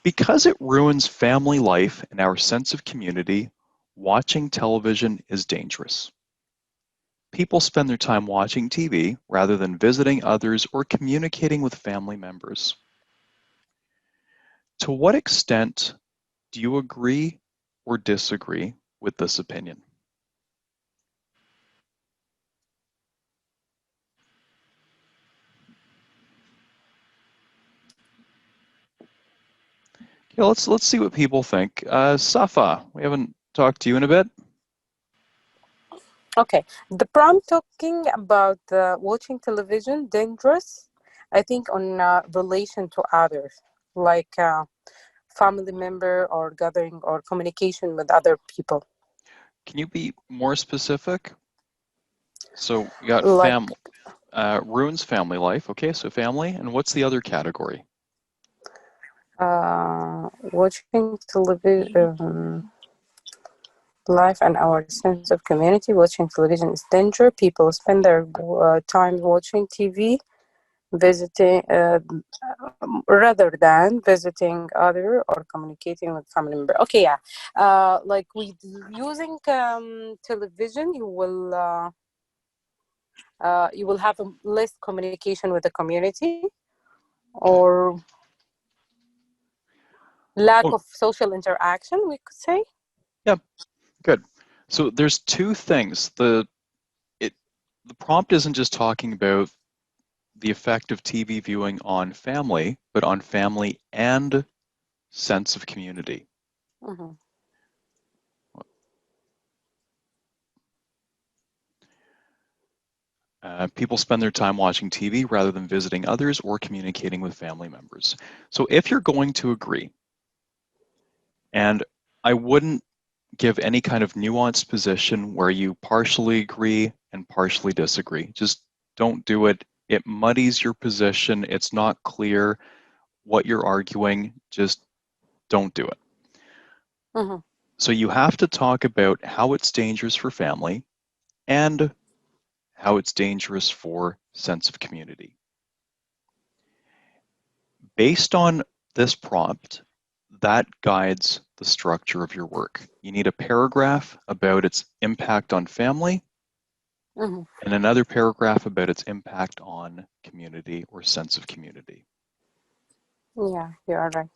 Because it ruins family life and our sense of community, watching television is dangerous. People spend their time watching TV rather than visiting others or communicating with family members. To what extent do you agree or disagree with this opinion? Okay, let's see what people think. Safa, we haven't talked to you in a bit. Okay, the prompt talking about watching television dangerous, I think on relation to others, like family member or gathering or communication with other people. Can you be more specific? So you got Like ruins family life. Okay, so family, and what's the other category? watching television, life and our sense of community. Watching television is danger. People spend their time watching TV, visiting rather than visiting other or communicating with family member. Okay, yeah. Like with using television, you will have less communication with the community Okay. or lack Oh, of social interaction, we could say. yeah, good. So there's two things. The prompt isn't just talking about the effect of TV viewing on family, but on family and sense of community. Mm-hmm. People spend their time watching TV rather than visiting others or communicating with family members. So if you're going to agree, and I wouldn't give any kind of nuanced position where you partially agree and partially disagree. Just don't do it. It muddies your position. It's not clear what you're arguing. Just don't do it. Mm-hmm. So you have to talk about how it's dangerous for family and how it's dangerous for sense of community. Based on this prompt, that guides the structure of your work. You need a paragraph about its impact on family Mm-hmm. and another paragraph about its impact on community or sense of community. Yeah, you are right.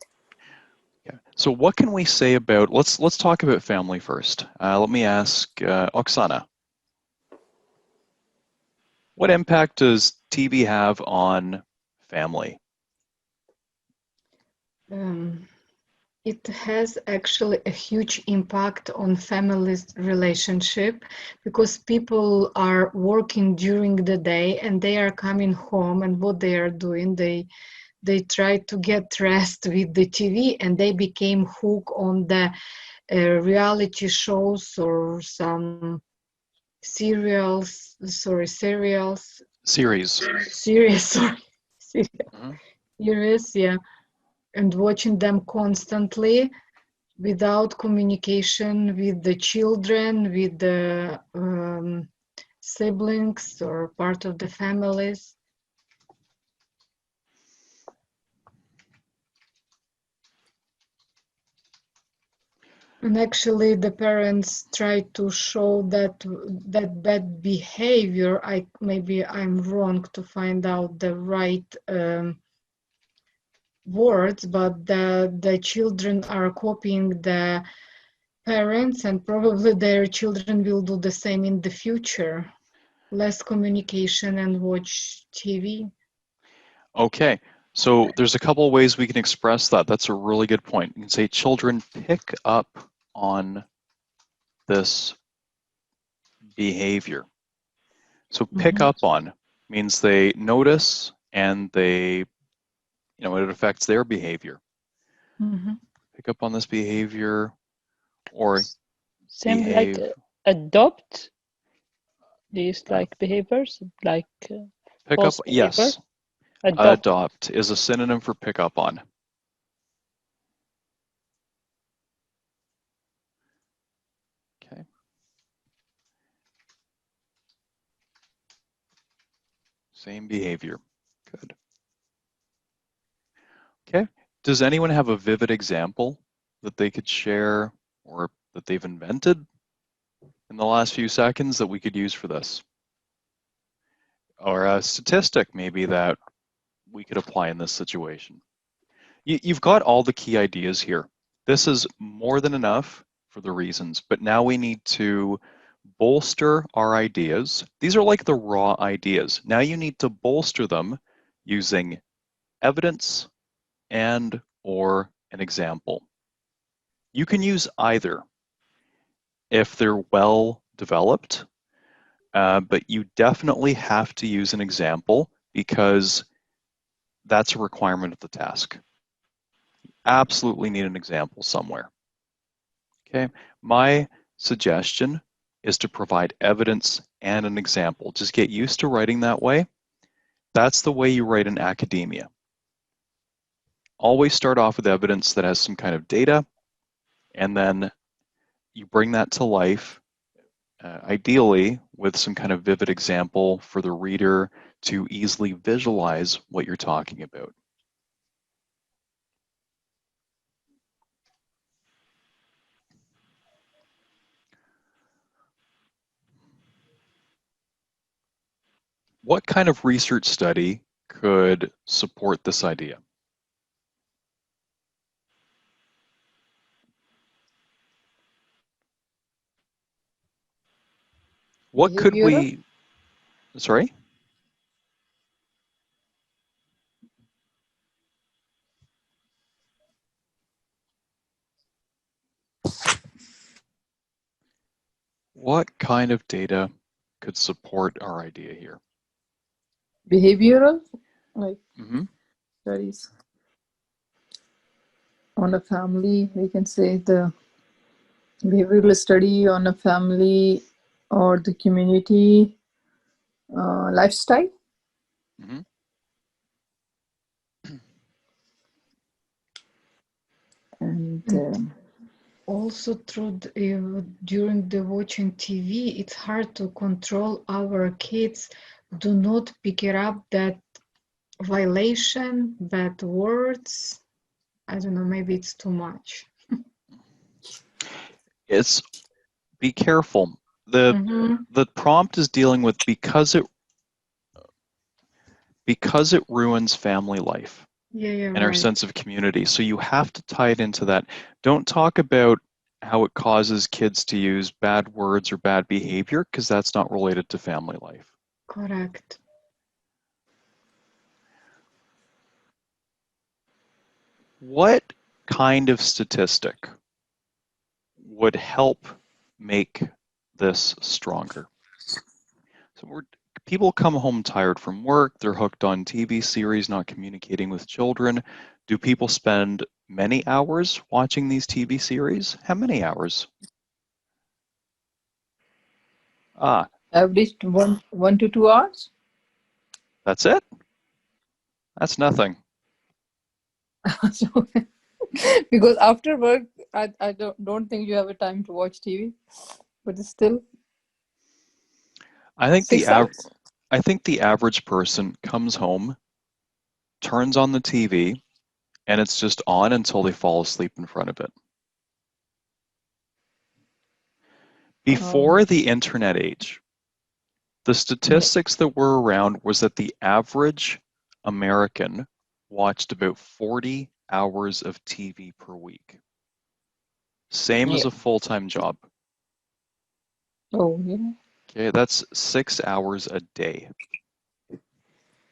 Yeah. So what can we say about, let's talk about family first. Let me ask Oksana, what impact does TV have on family? Um, it has actually a huge impact on family's relationship because people are working during the day and they are coming home, and what they are doing, they try to get rest with the TV, and they became hooked on the reality shows or some Series. series, sorry, Mhm. series, yeah, and watching them constantly without communication with the children, with the siblings or part of the families. And actually, the parents try to show that bad behavior. Maybe I'm wrong to find out the right words, but the children are copying the parents, and probably their children will do the same in the future. Less communication and watch TV. Okay, so there's a couple of ways we can express that. That's a really good point. You can say children pick up on this behavior. So pick Mhm. up on means they notice and it affects their behavior. Mhm. Pick up on this behavior or Same like behave. adopt these like behaviors, like Pick up, false behavior. yes. Adopt. Adopt is a synonym for pick up on. Okay. Same behavior. Good. Okay. Does anyone have a vivid example that they could share or that they've invented in the last few seconds that we could use for this? Or a statistic maybe that we could apply in this situation? You've got all the key ideas here. This is more than enough for the reasons, but now we need to bolster our ideas. These are like the raw ideas. Now you need to bolster them using evidence and or an example. You can use either if they're well developed, but you definitely have to use an example because that's a requirement of the task. Absolutely need an example somewhere. Okay, my suggestion is to provide evidence and an example. Just get used to writing that way. That's the way you write in academia. Always start off with evidence that has some kind of data, and then you bring that to life, ideally with some kind of vivid example for the reader to easily visualize what you're talking about. What kind of research study could support this idea? What could we, sorry? What kind of data could support our idea here? Behavioral, like Mm-hmm. studies on a family, we can say the behavioral study on a family or the community lifestyle. Mm-hmm. And Also, during the watching TV, it's hard to control our kids. Do not pick it up that violation, bad words. I don't know, maybe it's too much. It's, be careful. The prompt is dealing with because it ruins family life and our Right. sense of community. So you have to tie it into that. Don't talk about how it causes kids to use bad words or bad behavior, because that's not related to family life. Correct. What kind of statistic would help make this stronger? So people come home tired from work, they're hooked on TV series, not communicating with children. Do people spend many hours watching these TV series? How many hours? average 1 to 2 hours. That's it? That's nothing. So, because after work, I don't think you have a time to watch TV, but it's still I think 6 hours. I think the average person comes home, turns on the TV, and it's just on until they fall asleep in front of it. Before the internet age, the statistics that were around was that the average American watched about 40 hours of TV per week. Same as a full-time job. Oh, yeah. Okay, that's 6 hours a day,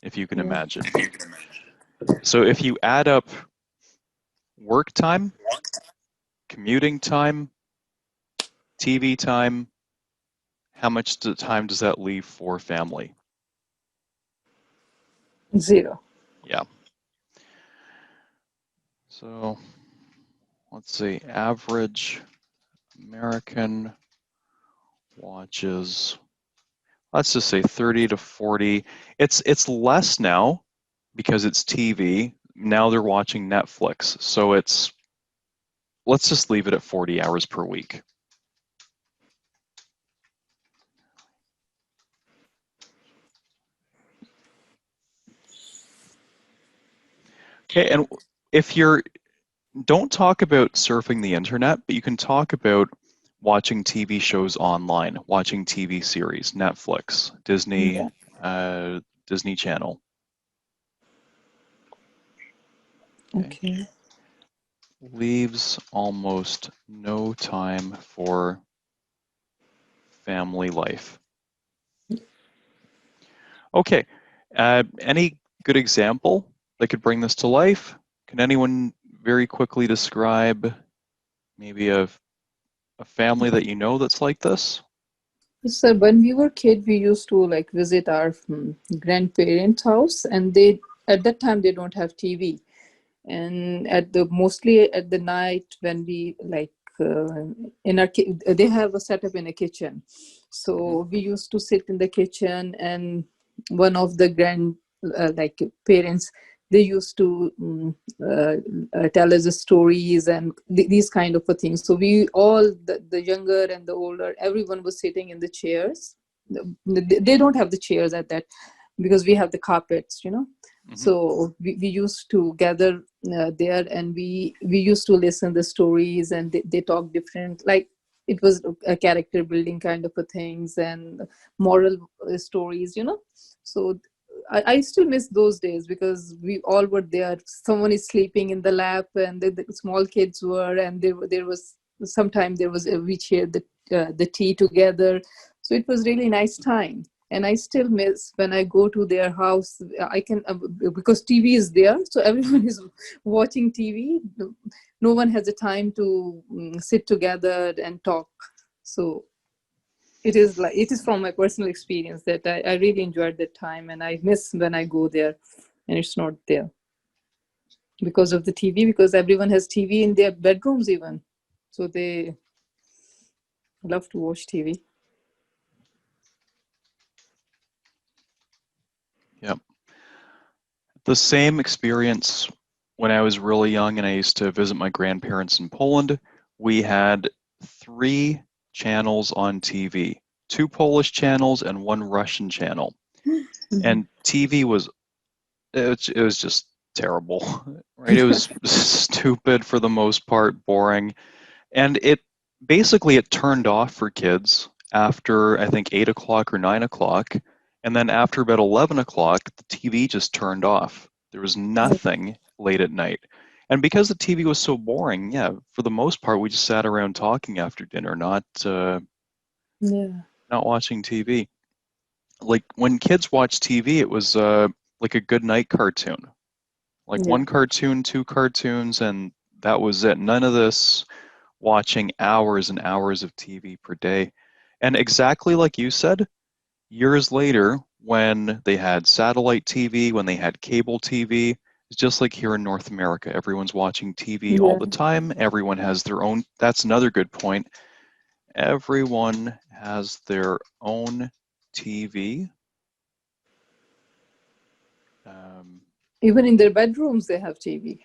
if you can imagine. So if you add up work time, commuting time, TV time, how much time does that leave for family? 0. Yeah. So let's see, average American watches, let's just say 30 to 40. It's less now because it's TV. Now they're watching Netflix. So let's just leave it at 40 hours per week. Okay, and if you're, don't talk about surfing the internet, but you can talk about watching TV shows online, watching TV series, Netflix, Disney, Disney Channel. Okay. Leaves almost no time for family life. Okay, any good example that could bring this to life? Can anyone very quickly describe maybe a family that you know that's like this? So when we were kid, we used to like visit our grandparents' house, and they at that time they don't have TV, and mostly at the night when we like in our they have a setup in a kitchen, so we used to sit in the kitchen, and one of the grand like parents, they used to tell us the stories and these kind of a things. So we all, the younger and the older, everyone was sitting in the chairs. They don't have the chairs at that, because we have the carpets, you know. So we used to gather there, and we used to listen the stories, and they talk different, like it was a character building kind of a things, and moral stories, you know. So I still miss those days, because we all were there. Someone is sleeping in the lap, and the small kids were, and there was sometime there was we shared the tea together. So it was really nice time. And I still miss when I go to their house. I can because TV is there, so everyone is watching TV. No one has the time to sit together and talk. So it is from my personal experience that I really enjoyed that time, and I miss when I go there and it's not there because of the TV, because everyone has TV in their bedrooms even, so they love to watch TV. Yep. The same experience when I was really young and I used to visit my grandparents in Poland. We had 3 channels on TV, 2 Polish channels and 1 Russian channel. And TV was, it was just terrible, right? It was stupid for the most part, boring. And it turned off for kids after, I think, 8 o'clock or 9 o'clock. And then after about 11 o'clock, the TV just turned off. There was nothing late at night. And because the TV was so boring, yeah, for the most part, we just sat around talking after dinner, not watching TV. Like when kids watch TV, it was like a good night cartoon. Like 1 cartoon, 2 cartoons, and that was it. None of this watching hours and hours of TV per day. And exactly like you said, years later, when they had satellite TV, when they had cable TV, it's just like here in North America. Everyone's watching TV all the time. Everyone has their own. That's another good point. Everyone has their own TV. Even in their bedrooms, they have TV.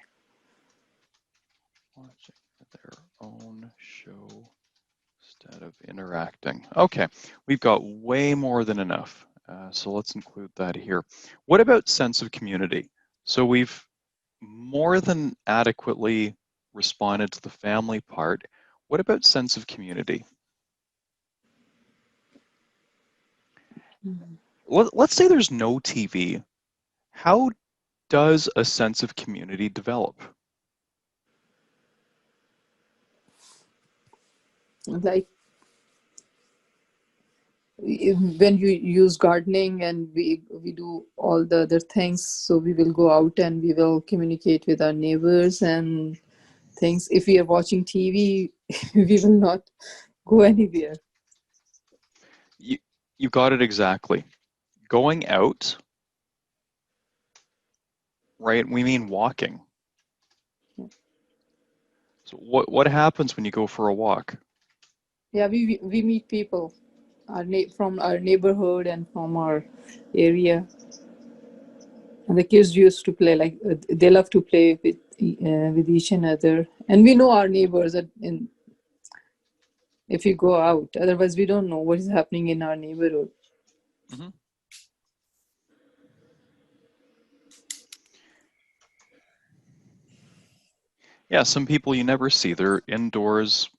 Watching their own show instead of interacting. Okay, we've got way more than enough. So let's include that here. What about sense of community? So we've more than adequately responded to the family part. What about sense of community? Let's say there's no TV. How does a sense of community develop? Like when you use gardening, and we do all the other things, so we will go out and we will communicate with our neighbors and things. If we are watching TV, we will not go anywhere. You got it exactly. Going out, right? We mean walking. So what happens when you go for a walk? Yeah, we meet people, from our neighborhood and from our area. And the kids used to play, like they love to play with each another, and we know our neighbors if you go out. Otherwise, we don't know what is happening in our neighborhood. Mm-hmm. Yeah, some people you never see. They're indoors.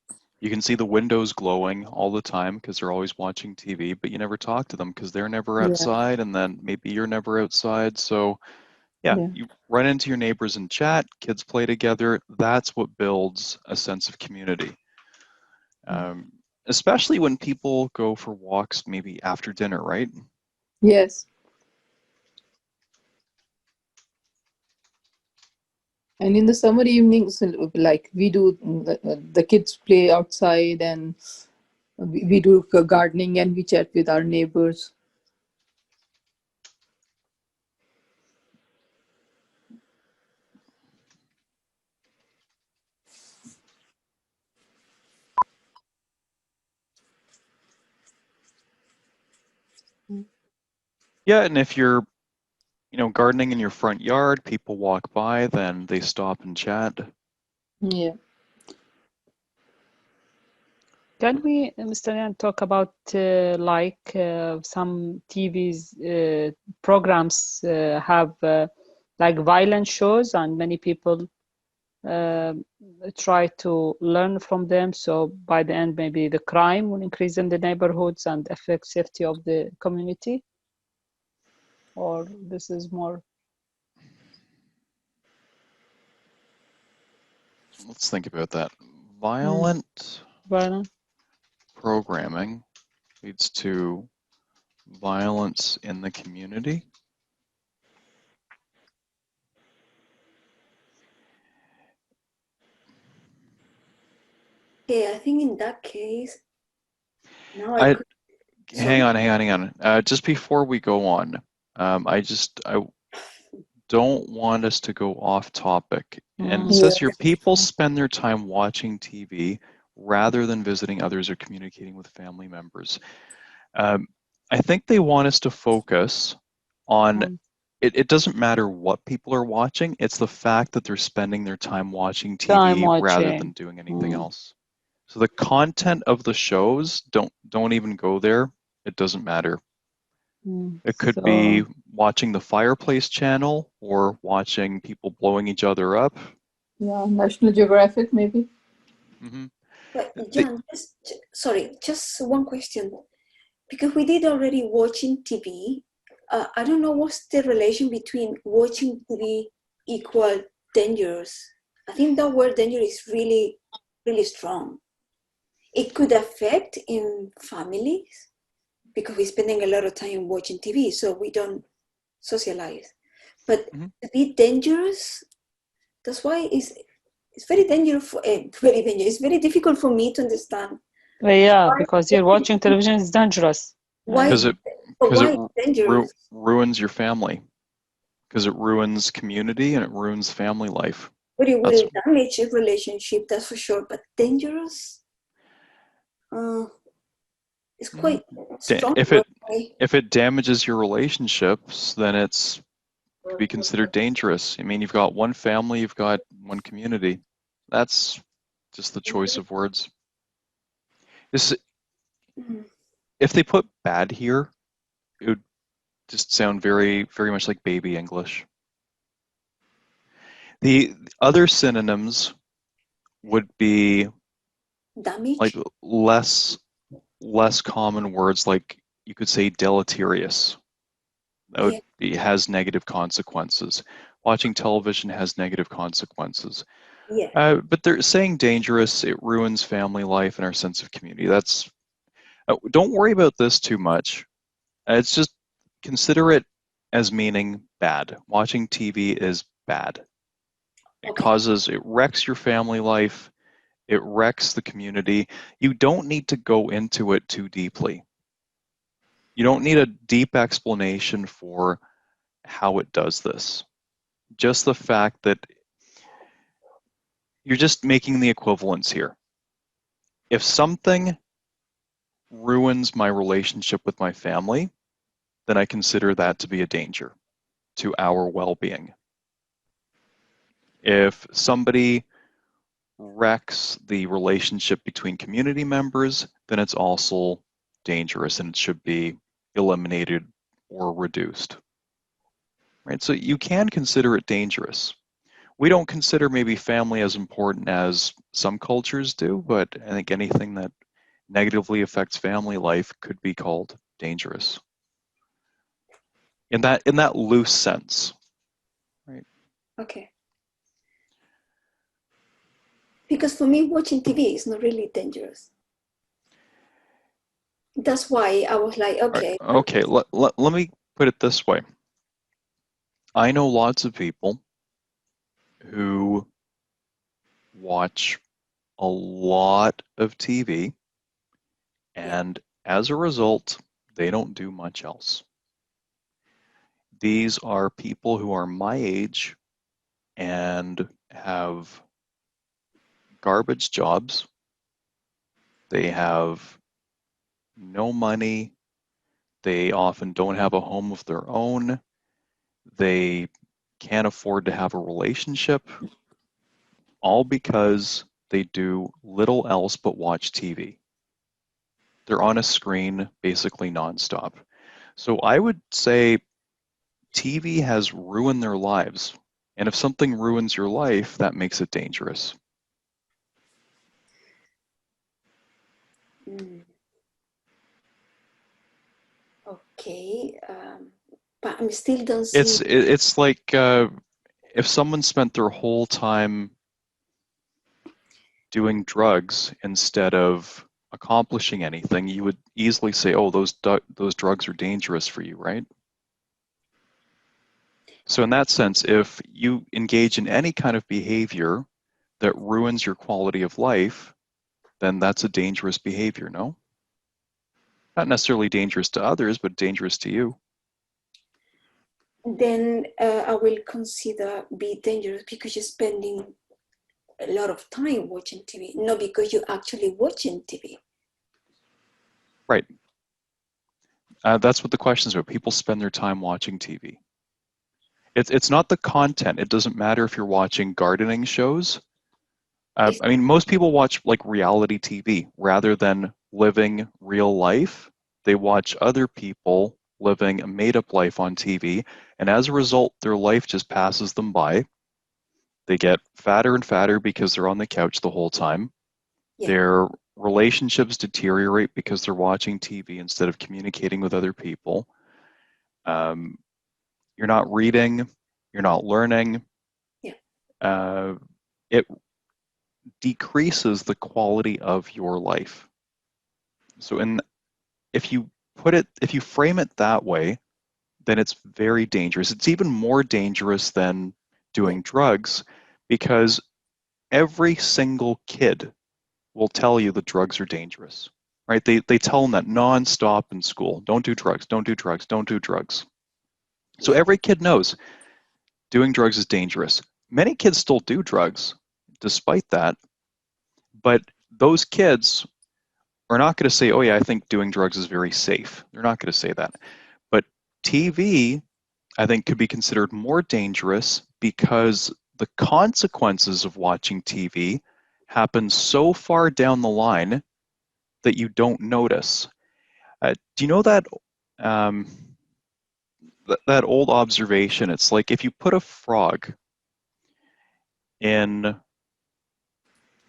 You can see the windows glowing all the time because they're always watching TV, but you never talk to them because they're never Yeah, outside, and then maybe you're never outside. So yeah, yeah, you run into your neighbors and chat, kids play together. That's what builds a sense of community. Um, Especially when people go for walks maybe after dinner, right? yes. And in the summer evenings, like we do, the kids play outside, and we do gardening, and we chat with our neighbors. Yeah, and if you're, gardening in your front yard, people walk by, then they stop and chat. Yeah. Can we, Mr. Yan, talk about some TV's programs have like violent shows, and many people uh, try to learn from them. So by the end, maybe the crime will increase in the neighborhoods and affect safety of the community, or this is more Let's think about that. Violent violent. programming leads to violence in the community. Okay, I think in that case, now I I could. hang Sorry. on. Just before we go on, I don't want us to go off topic. And it Yeah. says here, people spend their time watching TV rather than visiting others or communicating with family members. Um, I think they want us to focus on it doesn't matter what people are watching, it's the fact that they're spending their time watching Time TV rather than watching. doing anything else. So the content of the shows, don't even go there. It doesn't matter. It could be So watching the fireplace channel or watching people blowing each other up. Yeah, National Geographic maybe. Hmm But John, sorry, just one question. Because we did already watching TV. I don't know what's the relation between watching TV equal dangerous. I think that word danger is really, really strong. It could affect in families because we're spending a lot of time watching TV, so we don't socialize. But to be dangerous, that's why it's very dangerous. Very dangerous. It's very difficult for me to understand yeah, why. because you're watching television is dangerous, Why? right? Because Why it it's dangerous? ruins your family. Because it ruins community and it ruins family life. But it That's will damage a relationship, that's for sure. But dangerous, it's quite strong. if it damages your relationships, then it's could be considered dangerous. I mean, you've got one family, you've got one community. That's just the choice of words. If they put bad here, it would just sound very, very much like baby English. The other synonyms would be Damage? like less common words, like you could say deleterious. That would be, has negative consequences. Watching television has negative consequences. Yeah. But they're saying dangerous, it ruins family life and our sense of community. That's don't worry about this too much. It's just consider it as meaning bad. Watching TV is bad. It wrecks your family life. It wrecks the community. You don't need to go into it too deeply. You don't need a deep explanation for how it does this. Just the fact that you're just making the equivalence here. If something ruins my relationship with my family, then I consider that to be a danger to our well-being. If somebody wrecks the relationship between community members, then it's also dangerous and it should be eliminated or reduced. Right? So you can consider it dangerous. we don't consider maybe family as important as some cultures do, but I think anything that negatively affects family life could be called dangerous. In that loose sense, right? Okay. Because for me, watching TV is not really dangerous. That's why I was like, okay. Okay, let me put it this way. I know lots of people who watch a lot of TV, and as a result, they don't do much else. These are people who are my age and have garbage jobs. They have no money. They often don't have a home of their own. They can't afford to have a relationship, all because they do little else but watch TV. They're on a screen basically nonstop. So I would say TV has ruined their lives. And if something ruins your life, that makes it dangerous. Okay, but I still don't see. It's like if someone spent their whole time doing drugs instead of accomplishing anything, you would easily say, "Oh, those drugs are dangerous for you," right? So in that sense, if you engage in any kind of behavior that ruins your quality of life, then that's a dangerous behavior, no? Not necessarily dangerous to others, but dangerous to you. Then I will consider be dangerous because you're spending a lot of time watching TV, not because you're actually watching TV. Right. That's what the question is about. People spend their time watching TV. It's not the content. It doesn't matter if you're watching gardening shows. I mean, most people watch like reality TV rather than living real life. They watch other people living a made-up life on TV, and as a result, their life just passes them by. They get fatter and fatter because they're on the couch the whole time. Yeah. Their relationships deteriorate because they're watching TV instead of communicating with other people. You're not reading, you're not learning. Yeah. It decreases the quality of your life. So if you frame it that way, then it's very dangerous. It's even more dangerous than doing drugs because every single kid will tell you that drugs are dangerous, right? They tell them that nonstop in school. Don't do drugs, don't do drugs, don't do drugs. So every kid knows doing drugs is dangerous. Many kids still do drugs despite that, but those kids are not going to say, oh yeah, I think doing drugs is very safe. They're not going to say that. But TV, I think, could be considered more dangerous because the consequences of watching TV happen so far down the line that you don't notice. Do you know that that old observation? It's like if you put a frog in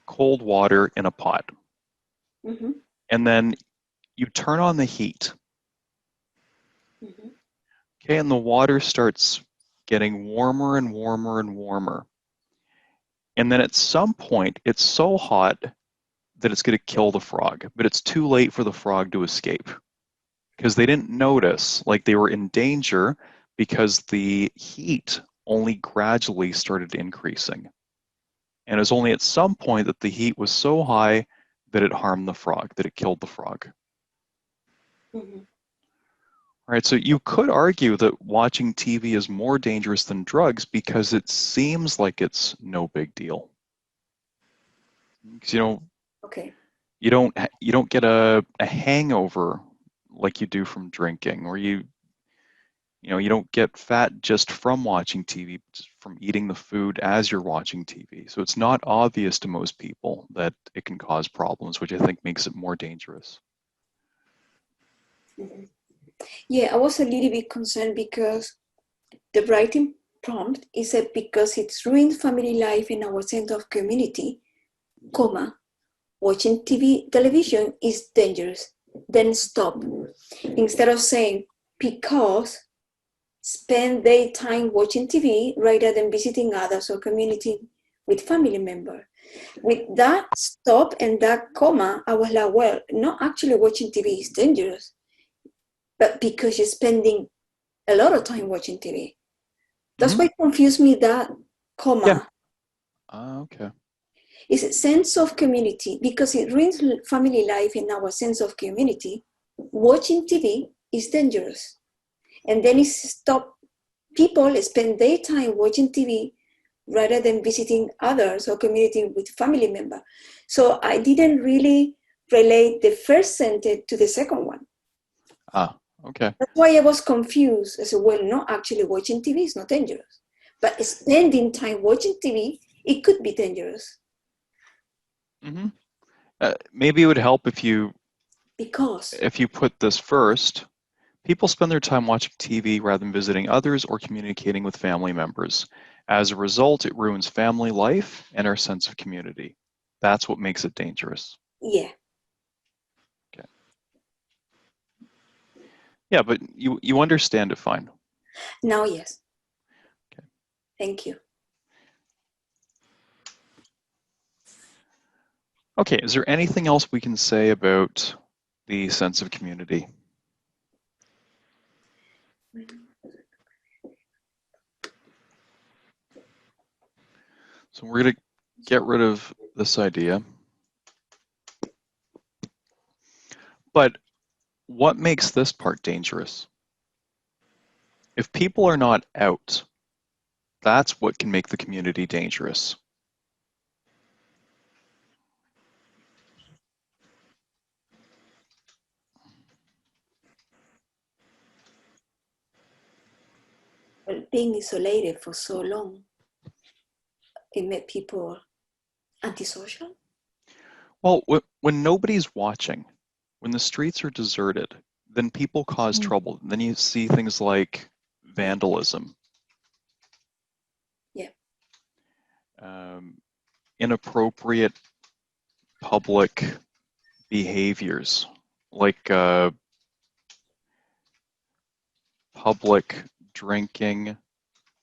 cold water in a pot, Mm-hmm. and then you turn on the heat. Mm-hmm. Okay, and the water starts getting warmer and warmer and warmer. And then at some point, it's so hot that it's going to kill the frog, but it's too late for the frog to escape because they didn't notice, like they were in danger because the heat only gradually started increasing. And it was only at some point that the heat was so high that it harmed the frog, that it killed the frog. Mm-hmm. All right, so you could argue that watching TV is more dangerous than drugs because it seems like it's no big deal. Because Okay. you don't get a hangover like you do from drinking, or you don't get fat just from watching TV, just from eating the food as you're watching TV. So it's not obvious to most people that it can cause problems, which I think makes it more dangerous. Mm-hmm. Yeah, I was a little bit concerned because the writing prompt, it said because it's ruined family life and our sense of community, comma, watching television is dangerous, then stop. Instead of saying because spend their time watching TV rather than visiting others or communicating with family members. With that stop and that comma, I was like, well, not actually watching TV is dangerous, but because you're spending a lot of time watching TV. That's why it confused me, that comma. Yeah. Okay. Is a sense of community, because it ruins family life and our sense of community. Watching TV is dangerous. And then it stop people spend their time watching TV rather than visiting others or communicating with family members. So I didn't really relate the first sentence to the second one. Ah, okay. That's why I was confused. I said, well, not actually watching TV is not dangerous, but spending time watching TV, it could be dangerous. Maybe it would help if you Because put this first. People spend their time watching TV rather than visiting others or communicating with family members. As a result, it ruins family life and our sense of community. That's what makes it dangerous. yeah. Okay. Yeah, but you understand it fine. Now, yes. Okay. Thank you. Okay, is there anything else we can say about the sense of community? So we're going to get rid of this idea. But what makes this part dangerous? If people are not out, that's what can make the community dangerous. Well, being isolated for so long, it made people antisocial. Well, when nobody's watching, when the streets are deserted, then people cause trouble. Then you see things like vandalism. Yeah. Inappropriate public behaviors, like public drinking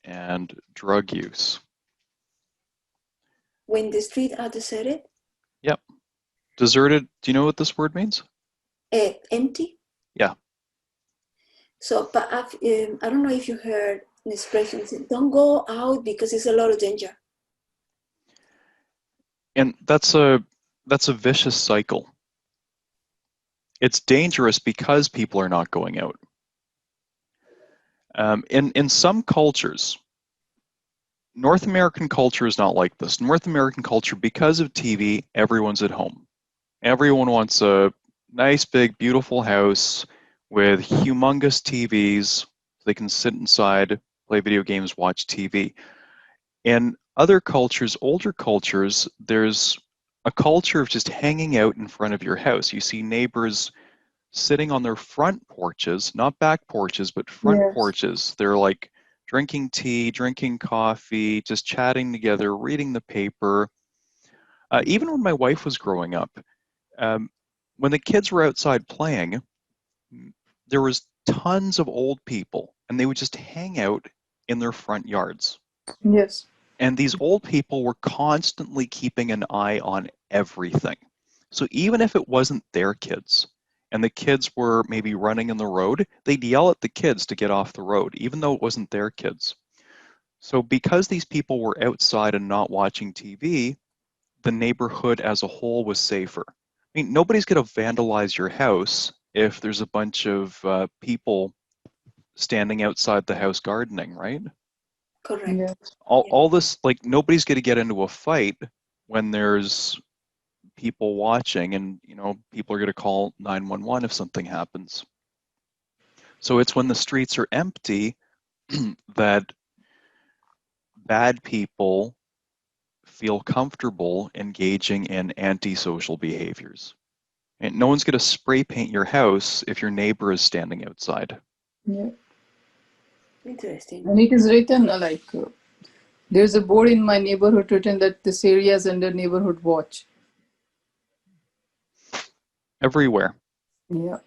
and drug use. When the streets are deserted? Yep. Deserted, do you know what this word means? Empty? Yeah. So, but I don't know if you heard an expression, don't go out because it's a lot of danger. And that's a vicious cycle. It's dangerous because people are not going out. In some cultures, North American culture is not like this. North American culture, because of TV, everyone's at home. Everyone wants a nice, big, beautiful house with humongous TVs. They can sit inside, play video games, watch TV. In other cultures, older cultures, there's a culture of just hanging out in front of your house. You see neighbors sitting on their front porches, not back porches, but front porches. They're like drinking tea, drinking coffee, just chatting together, reading the paper. Even when my wife was growing up, when the kids were outside playing, there was tons of old people, and they would just hang out in their front yards. Yes. And these old people were constantly keeping an eye on everything. So even if it wasn't their kids, and the kids were maybe running in the road, they'd yell at the kids to get off the road, even though it wasn't their kids. So because these people were outside and not watching TV, the neighborhood as a whole was safer. I mean, nobody's going to vandalize your house if there's a bunch of people standing outside the house gardening, right? Correct. Yes. All this, like, nobody's going to get into a fight when there's people watching, and people are going to call 911 if something happens. So it's when the streets are empty that bad people feel comfortable engaging in antisocial behaviors. And no one's going to spray paint your house if your neighbor is standing outside. Yeah. Interesting. And it is written there's a board in my neighborhood written that this area is under neighborhood watch. Everywhere. Yeah.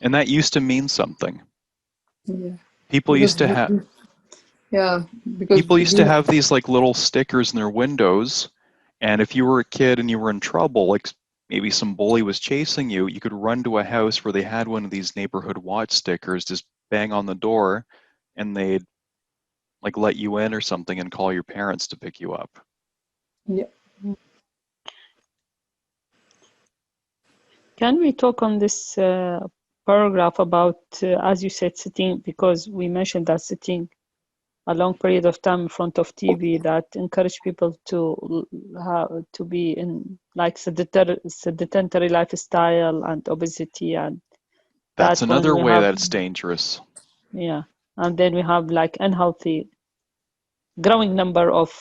And that used to mean something. Yeah. People used to have these like little stickers in their windows, and if you were a kid and you were in trouble, like maybe some bully was chasing you, you could run to a house where they had one of these neighborhood watch stickers, just bang on the door, and they'd like let you in or something and call your parents to pick you up. Yeah. Can we talk on this paragraph about, as you said, sitting, because we mentioned that sitting a long period of time in front of TV that encourage people to be in like sedentary lifestyle and obesity, and That's when another we way have, that it's dangerous. yeah, and then we have like unhealthy, growing number of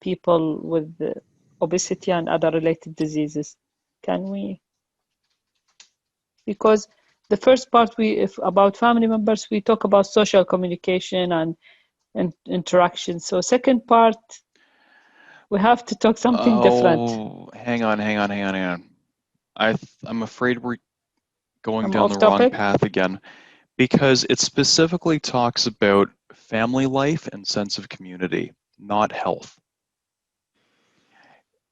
people with obesity and other related diseases. Can we? Because the first part about family members, we talk about social communication and interaction. So second part, we have to talk something different. Oh, hang on. I'm afraid we're going I'm down the off wrong topic. path again, because it specifically talks about family life and sense of community, not health.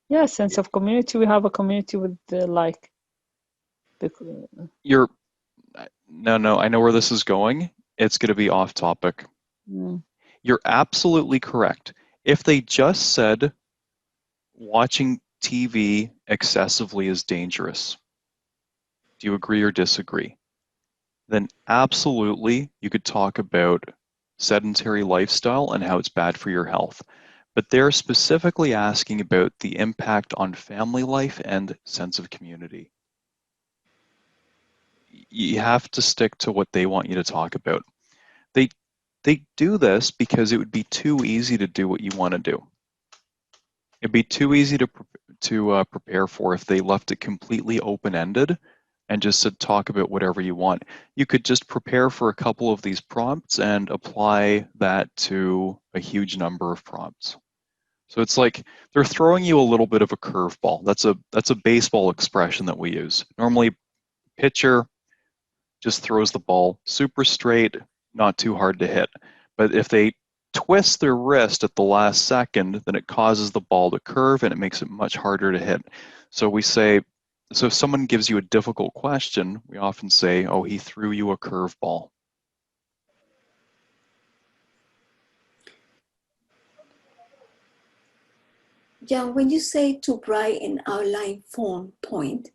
Yeah, sense of community. We have a community with like. No, I know where this is going. It's going to be off topic. You're absolutely correct. If they just said watching TV excessively is dangerous, do you agree or disagree? Then absolutely you could talk about sedentary lifestyle and how it's bad for your health. But they're specifically asking about the impact on family life and sense of community. You have to stick to what they want you to talk about. They do this because it would be too easy to do what you want to do. It'd be too easy to prepare for if they left it completely open-ended and just said talk about whatever you want. You could just prepare for a couple of these prompts and apply that to a huge number of prompts. So it's like they're throwing you a little bit of a curveball. That's a baseball expression that we use. Normally, pitcher just throws the ball super straight, not too hard to hit. But if they twist their wrist at the last second, then it causes the ball to curve and it makes it much harder to hit. So we say, so if someone gives you a difficult question, we often say, oh, he threw you a curveball. John, when you say to write an outline form point,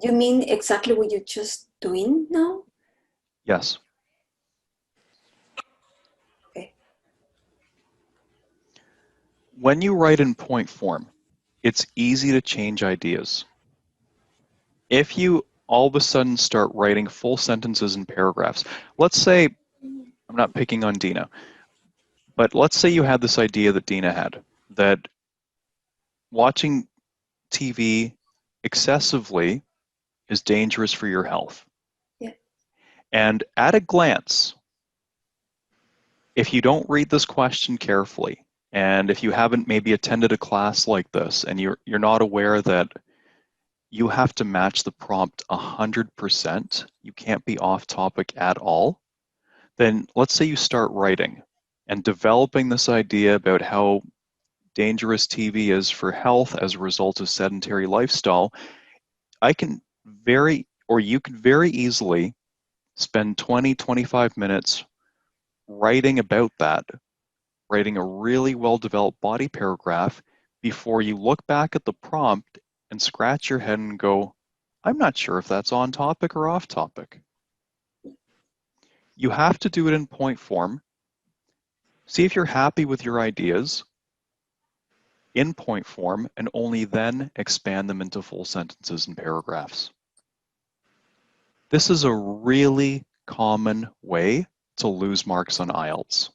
you mean exactly what you're just doing now? Yes. Okay. When you write in point form, it's easy to change ideas. If you all of a sudden start writing full sentences and paragraphs, let's say, I'm not picking on Dina, but let's say you had this idea that Dina had, that watching TV excessively is dangerous for your health. Yeah. And at a glance, if you don't read this question carefully, and if you haven't maybe attended a class like this, and you're not aware that you have to match the prompt 100%, you can't be off topic at all, then let's say you start writing and developing this idea about how dangerous TV is for health as a result of sedentary lifestyle. You can very easily spend 20, 25 minutes writing about that, writing a really well-developed body paragraph before you look back at the prompt and scratch your head and go, I'm not sure if that's on topic or off topic. You have to do it in point form. See if you're happy with your ideas in point form, and only then expand them into full sentences and paragraphs. This is a really common way to lose marks on IELTS.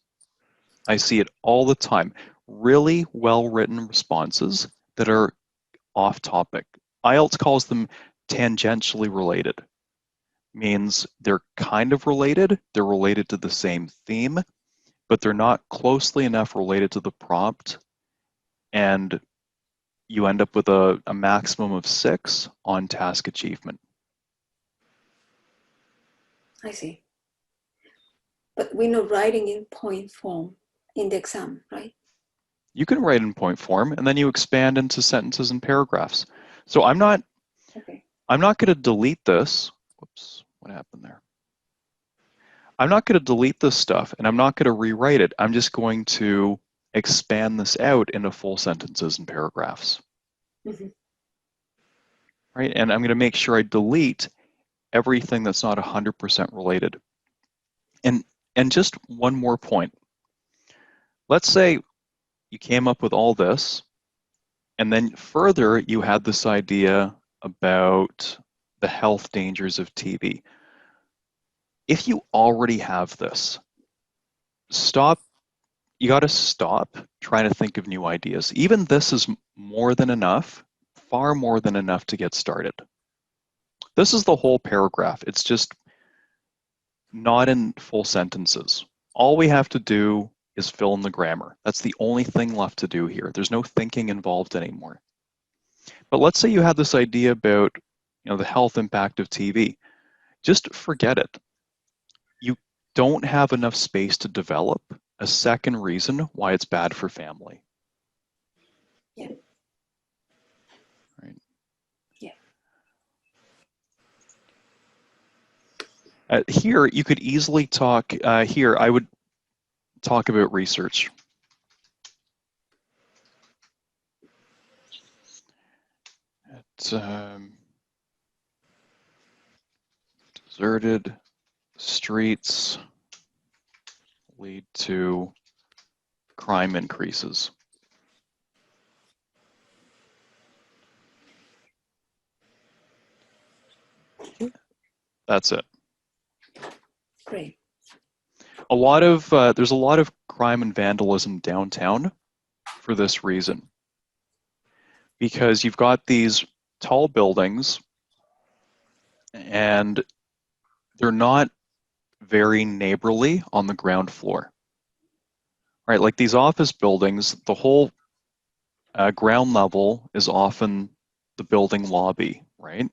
I see it all the time. Really well-written responses that are off topic. IELTS calls them tangentially related, means they're kind of related. They're related to the same theme, but they're not closely enough related to the prompt, and you end up with a maximum of 6 on task achievement. I see. But we're not writing in point form in the exam, right? You can write in point form, and then you expand into sentences and paragraphs. So I'm not going to delete this. Whoops, what happened there? I'm not going to delete this stuff, and I'm not going to rewrite it. I'm just going to expand this out into full sentences and paragraphs. Mm-hmm. Right? And I'm going to make sure I delete everything that's not 100% related. And just one more point. Let's say you came up with all this, and then further you had this idea about the health dangers of TV. If you already have this, you got to stop trying to think of new ideas. Even this is more than enough, far more than enough to get started. This is the whole paragraph. It's just not in full sentences. All we have to do is fill in the grammar. That's the only thing left to do here. There's no thinking involved anymore. But let's say you had this idea about, the health impact of TV. Just forget it. You don't have enough space to develop a second reason why it's bad for family. Yeah. Right. Yeah. Here, you could easily talk, here, I would talk about research. Deserted streets lead to crime increases. That's it. Great. There's a lot of crime and vandalism downtown for this reason. Because you've got these tall buildings and they're not very neighborly on the ground floor. Right, like these office buildings, the whole ground level is often the building lobby, right?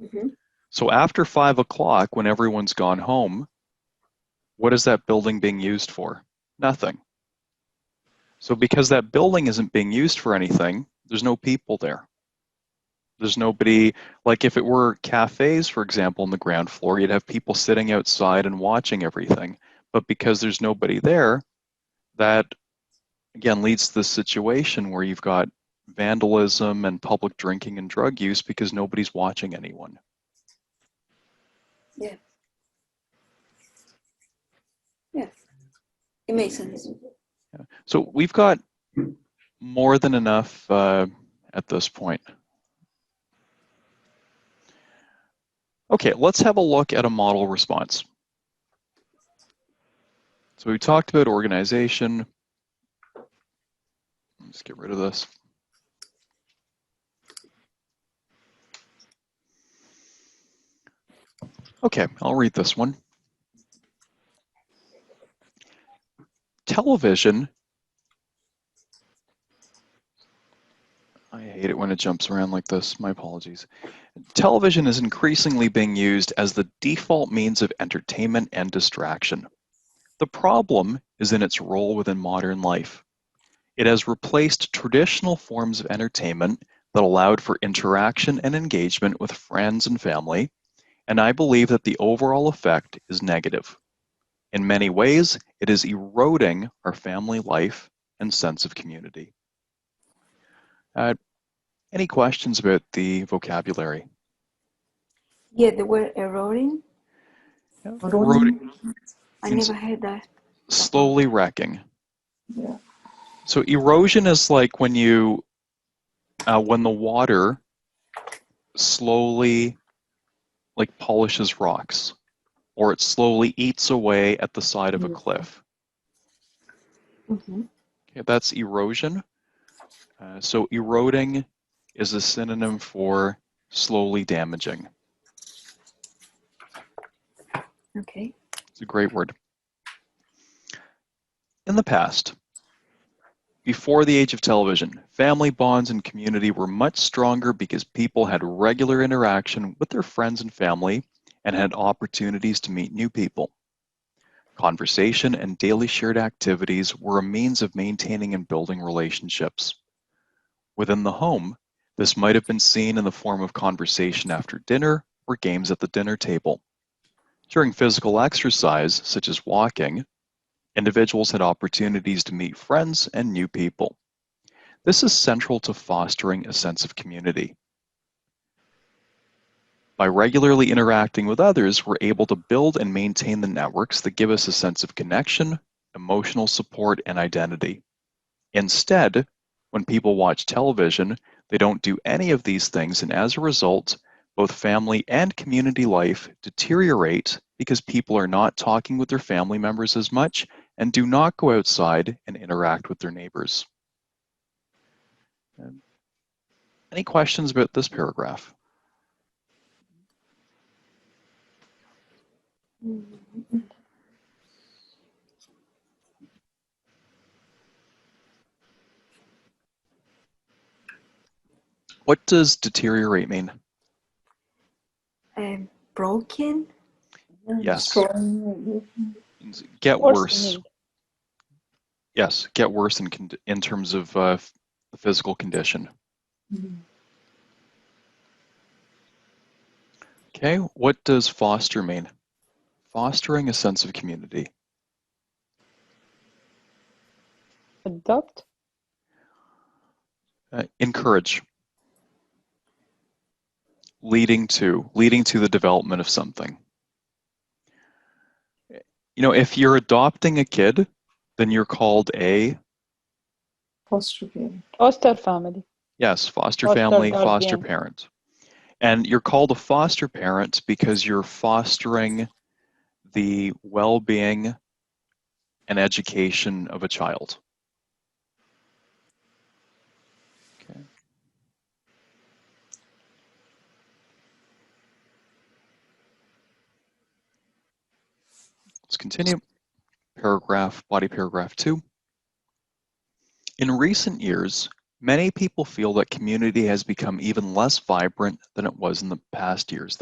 Mm-hmm. So after 5 o'clock, when everyone's gone home, what is that building being used for? Nothing. So because that building isn't being used for anything, there's no people there. There's nobody, like if it were cafes, for example, on the ground floor, you'd have people sitting outside and watching everything. But because there's nobody there, that again leads to this situation where you've got vandalism and public drinking and drug use because nobody's watching anyone. Yeah. Yeah. It makes sense. Yeah. So we've got more than enough at this point. Okay, let's have a look at a model response. So we talked about organization. Let's get rid of this. Okay, I'll read this one. Television. I hate it when it jumps around like this. My apologies. Television is increasingly being used as the default means of entertainment and distraction. The problem is in its role within modern life. It has replaced traditional forms of entertainment that allowed for interaction and engagement with friends and family, and I believe that the overall effect is negative. In many ways, it is eroding our family life and sense of community. Any questions about the vocabulary? Yeah, the word eroding. Yeah. Eroding. I never heard that. Slowly wrecking. Yeah. So erosion is like when when the water slowly like polishes rocks, or it slowly eats away at the side of a cliff. Mm-hmm. Okay, that's erosion. So eroding is a synonym for slowly damaging. Okay. It's a great word. In the past, before the age of television, family bonds and community were much stronger because people had regular interaction with their friends and family and had opportunities to meet new people. Conversation and daily shared activities were a means of maintaining and building relationships. Within the home, this might have been seen in the form of conversation after dinner or games at the dinner table. During physical exercise, such as walking, individuals had opportunities to meet friends and new people. This is central to fostering a sense of community. By regularly interacting with others, we're able to build and maintain the networks that give us a sense of connection, emotional support, and identity. Instead, when people watch television, they don't do any of these things, and as a result, both family and community life deteriorate because people are not talking with their family members as much and do not go outside and interact with their neighbors. Any questions about this paragraph? What does deteriorate mean? Broken? Yes. Strong. Get worse. Worsening. Yes, get worse in terms of the physical condition. Okay, what does foster mean? Fostering a sense of community. Adopt. Encourage. Leading to the development of something. You know, if you're adopting a kid, then you're called a Foster care. Foster family. yes, foster Foster family, foster guardian. parent. And you're called a foster parent because you're fostering the well-being and education of a child. Okay. Let's continue. Body paragraph 2. In recent years, many people feel that community has become even less vibrant than it was in past years.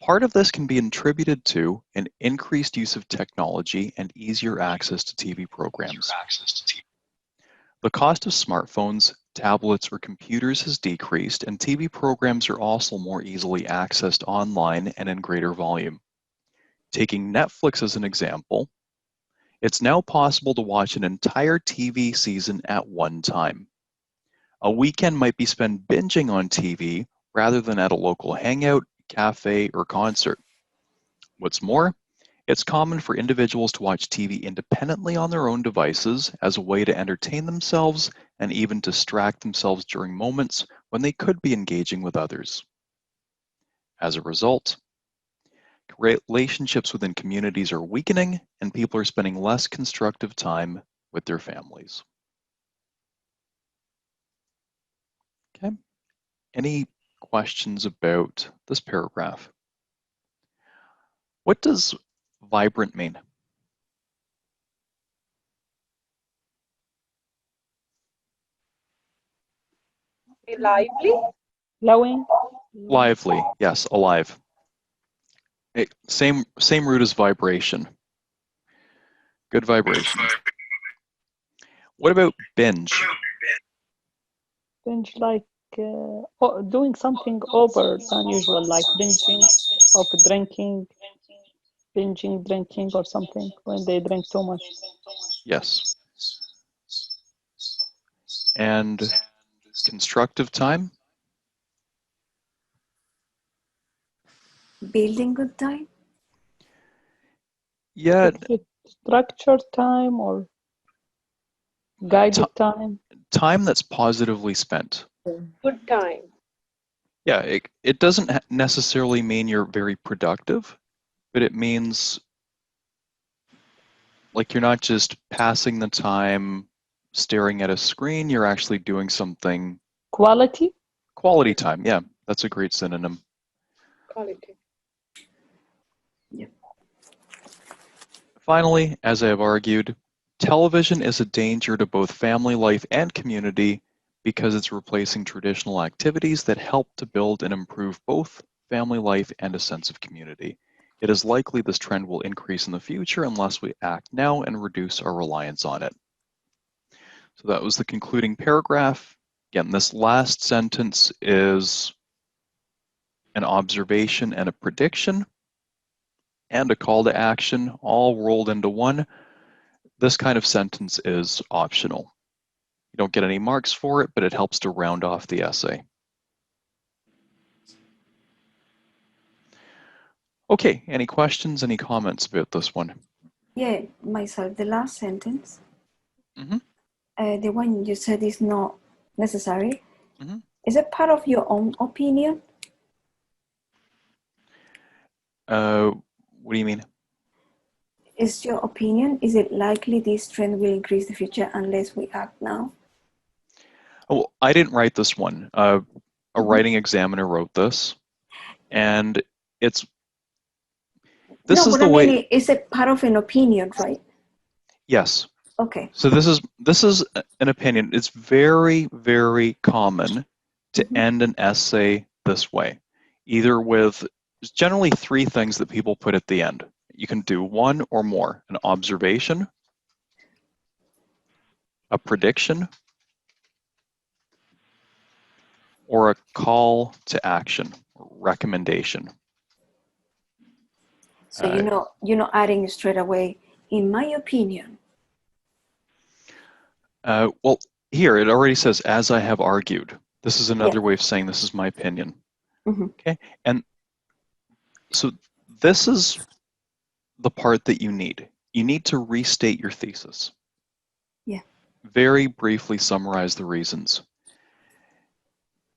Part of this can be attributed to an increased use of technology and easier access to TV programs. The cost of smartphones, tablets, or computers has decreased, and TV programs are also more easily accessed online and in greater volume. Taking Netflix as an example, it's now possible to watch an entire TV season at one time. A weekend might be spent binging on TV rather than at a local hangout, cafe, or concert. What's more, it's common for individuals to watch TV independently on their own devices as a way to entertain themselves and even distract themselves during moments when they could be engaging with others. As a result, relationships within communities are weakening and people are spending less constructive time with their families. Okay, any questions about this paragraph? What does vibrant mean? Lively? Flowing. Lively, yes, alive. Same root as vibration. Good vibration. What about binge? Binge, like doing something over than usual, like binging of drinking, binging drinking or something when they drink too much. Yes. And constructive time? Building good time? Yeah. Structured time or guided time? Time that's positively spent. Good time. Yeah, it doesn't necessarily mean you're very productive, but it means like you're not just passing the time staring at a screen, you're actually doing something. Quality? Quality time, yeah, that's a great synonym. Quality. Finally, as I have argued, television is a danger to both family life and community because it's replacing traditional activities that help to build and improve both family life and a sense of community. It is likely this trend will increase in the future unless we act now and reduce our reliance on it. So that was the concluding paragraph. Again, this last sentence is an observation and a prediction and a call to action all rolled into one. This kind of sentence is optional. You don't get any marks for it, but it helps to round off the essay. Okay, any questions, any comments about this one? Yeah, myself, the last sentence, Mm-hmm. The one you said is not necessary. Mm-hmm. Is it part of your own opinion? What do you mean? Is your opinion, is it likely this trend will increase in the future unless we act now? Oh, I didn't write this one. A writing examiner wrote this, and it's this No, is but the I way. mean, is it part of an opinion, right? Yes. Okay. So this is an opinion. It's very, very common to end an essay this way, either with there's generally three things that people put at the end. You can do one or more: an observation, a prediction, or a call to action, or recommendation. So you're not adding straight away, in my opinion. Well, here it already says, as I have argued. This is another Yeah. way of saying this is my opinion. Mm-hmm. Okay, and so this is the part that you need. You need to restate your thesis. Yeah. Very briefly summarize the reasons.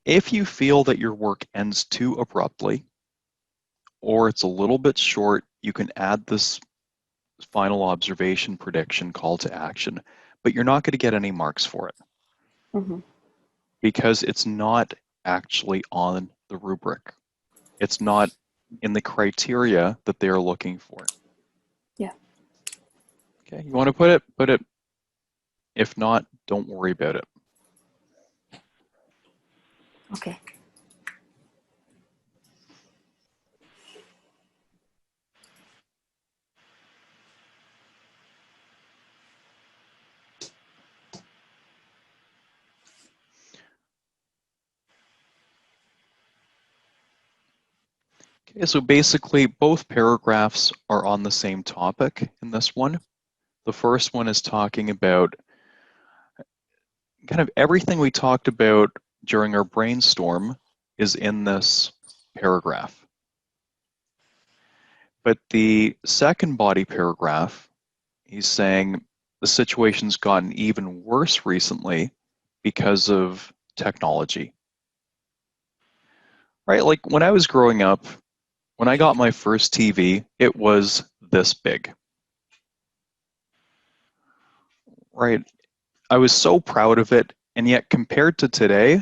If you feel that your work ends too abruptly, or it's a little bit short, you can add this final observation, prediction, call to action, but you're not going to get any marks for it because it's not actually on the rubric. It's not in the criteria that they're looking for. Yeah. Okay, you want to put it, put it. If not, don't worry about it. Okay. Okay, so basically both paragraphs are on the same topic in this one. The first one is talking about kind of everything we talked about during our brainstorm is in this paragraph. But the second body paragraph, he's saying the situation's gotten even worse recently because of technology. Right? Like when I was growing up, when I got my first TV, it was this big. Right? I was so proud of it, and yet compared to today,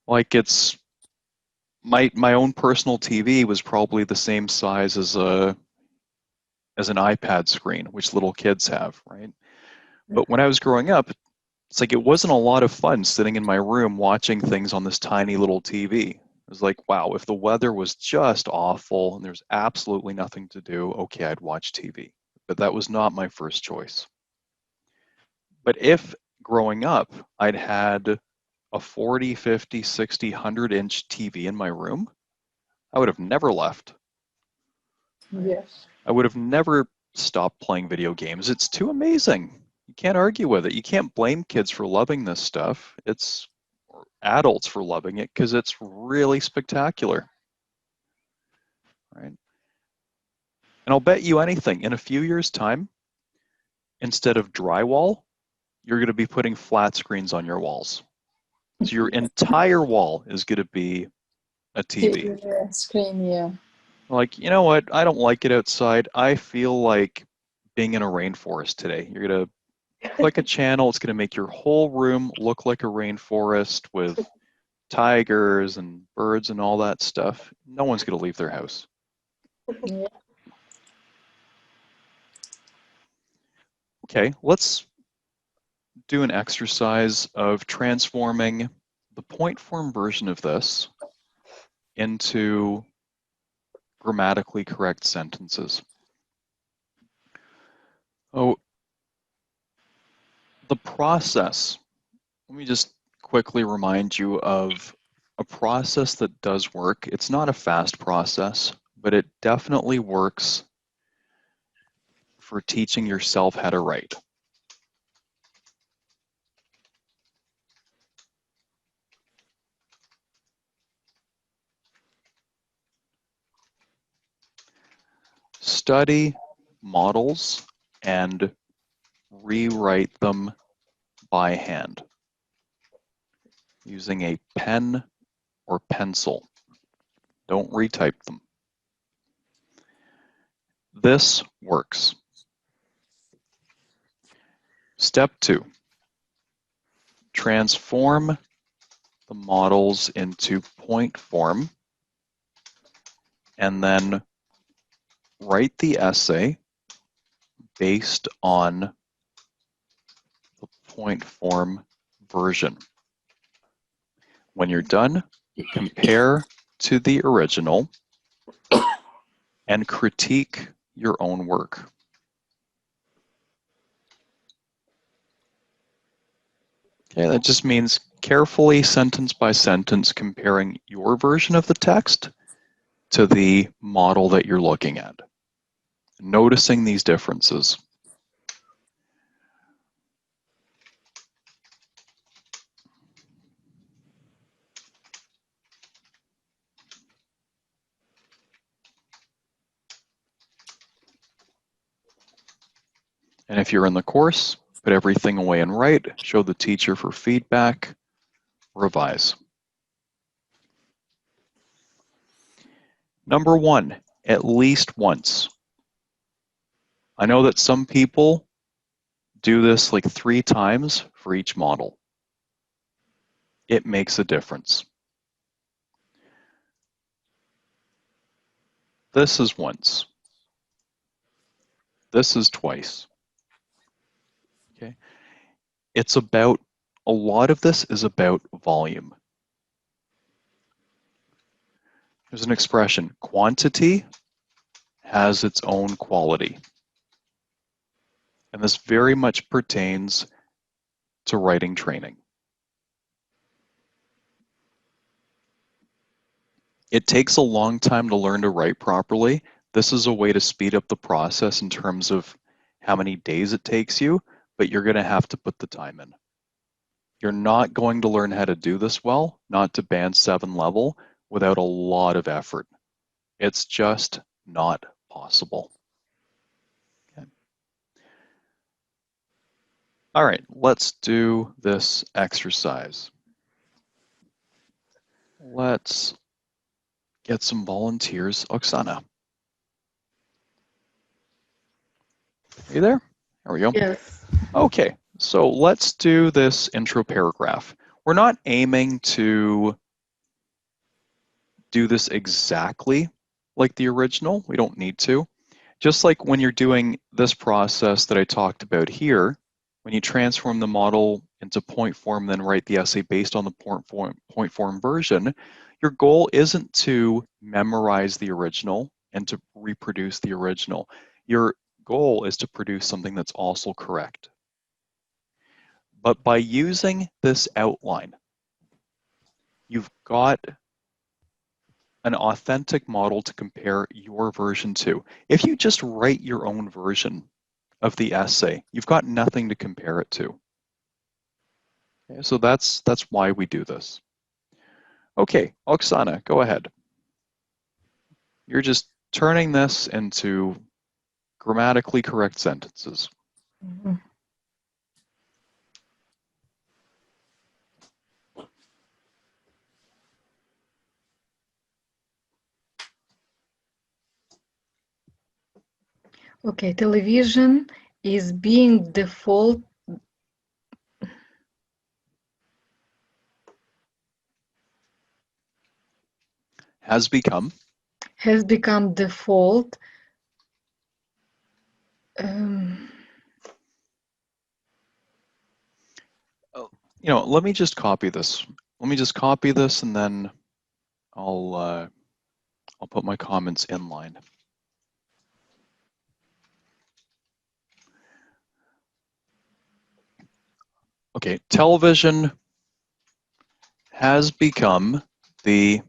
like it's my own personal TV was probably the same size as an iPad screen, which little kids have, right? But when I was growing up, it's like it wasn't a lot of fun sitting in my room watching things on this tiny little TV. It was like, wow, if the weather was just awful and there's absolutely nothing to do, okay, I'd watch TV. But that was not my first choice. But if growing up, I'd had a 40, 50, 60, 100-inch TV in my room, I would have never left. Yes. I would have never stopped playing video games. It's too amazing. You can't argue with it. You can't blame kids for loving this stuff. It's adults for loving it because it's really spectacular. Right? And I'll bet you anything, in a few years' time, instead of drywall, you're going to be putting flat screens on your walls. So your entire wall is going to be a TV. Yeah, screen, yeah. Like, you know what? I don't like it outside. I feel like being in a rainforest today. You're going to click a channel. It's going to make your whole room look like a rainforest with tigers and birds and all that stuff. No one's going to leave their house. Yeah. Okay, let's do an exercise of transforming the point form version of this into grammatically correct sentences. Oh, the process, let me just quickly remind you of a process that does work. It's not a fast process, but it definitely works for teaching yourself how to write. Study models and rewrite them by hand using a pen or pencil. Don't retype them. This works. Step 2, transform the models into point form and then write the essay based on the point form version. When you're done, compare to the original and critique your own work. Okay, that just means carefully, sentence by sentence, comparing your version of the text to the model that you're looking at. Noticing these differences. And if you're in the course, put everything away and write, show the teacher for feedback, revise. Number 1, at least once. I know that some people do this like 3 times for each model. It makes a difference. This is once. This is twice. Okay. It's about, a lot of this is about volume. There's an expression, quantity has its own quality. And this very much pertains to writing training. It takes a long time to learn to write properly. This is a way to speed up the process in terms of how many days it takes you, but you're going to have to put the time in. You're not going to learn how to do this well, not to band 7 level, without a lot of effort. It's just not possible. Okay. All right, let's do this exercise. Let's get some volunteers. Oksana. Are you there? There we go. Yes. Okay, so let's do this intro paragraph. We're not aiming to do this exactly like the original. We don't need to. Just like when you're doing this process that I talked about here, when you transform the model into point form, then write the essay based on the point form version, your goal isn't to memorize the original and to reproduce the original. Your goal is to produce something that's also correct. But by using this outline, you've got an authentic model to compare your version to. If you just write your own version of the essay, you've got nothing to compare it to. Okay, so that's why we do this. Okay, Oksana, go ahead. You're just turning this into grammatically correct sentences. Mm-hmm. Okay, television is being default. Has become. Has become default. You know, let me just copy this. Let me just copy this, and then I'll put my comments in line. Okay, television has become the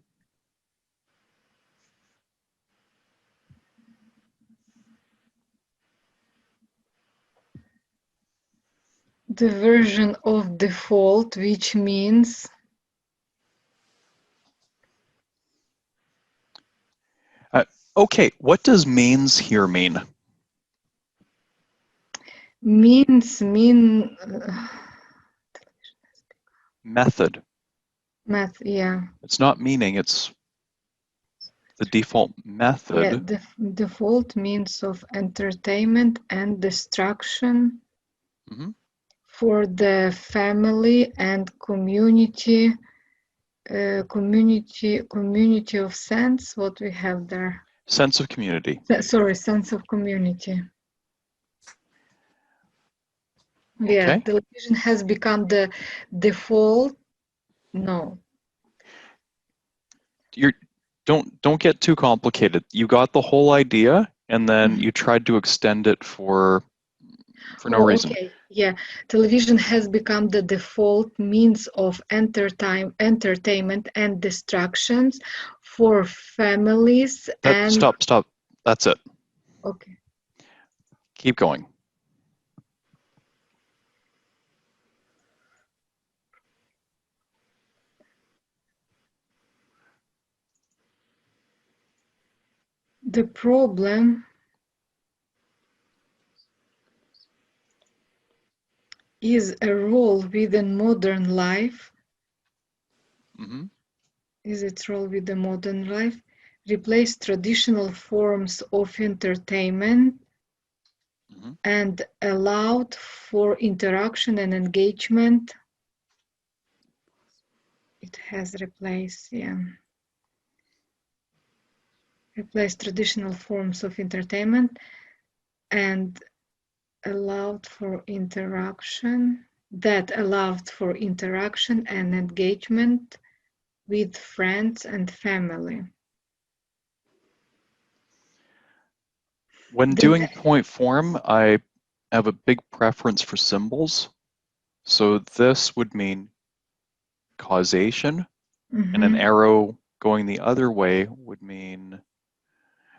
version of default, which means okay, what does means here mean? means Method. math, yeah. It's not meaning, it's the default method. Yeah, the default means of entertainment and distraction for the family and community of sense. What we have there? Sense of community. Sorry, sense of community. Yeah, Okay. television has become the default. No. Don't get too complicated. You got the whole idea, and then you tried to extend it for no reason. Okay, yeah. Television has become the default means of entertainment and distractions for families and... Stop. That's it. Okay. Keep going. The problem is a role within modern life. Is its role with the modern life replace traditional forms of entertainment and allowed for interaction and engagement. It has replaced, yeah. Replaced traditional forms of entertainment and allowed for interaction and engagement with friends and family. When doing point form, I have a big preference for symbols. So this would mean causation, and an arrow going the other way would mean,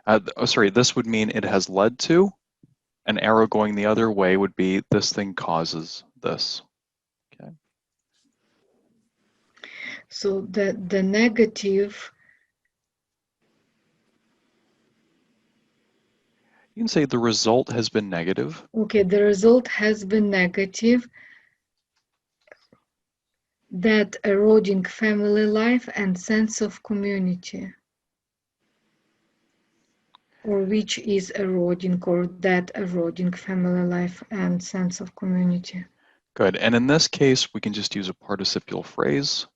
this would mean it has led to. An arrow going the other way would be this thing causes this. Okay. So the negative. You can say the result has been negative. Okay, the result has been negative. That eroding family life and sense of community. Or which is eroding, or that eroding family life and sense of community. Good. And in this case, we can just use a participial phrase.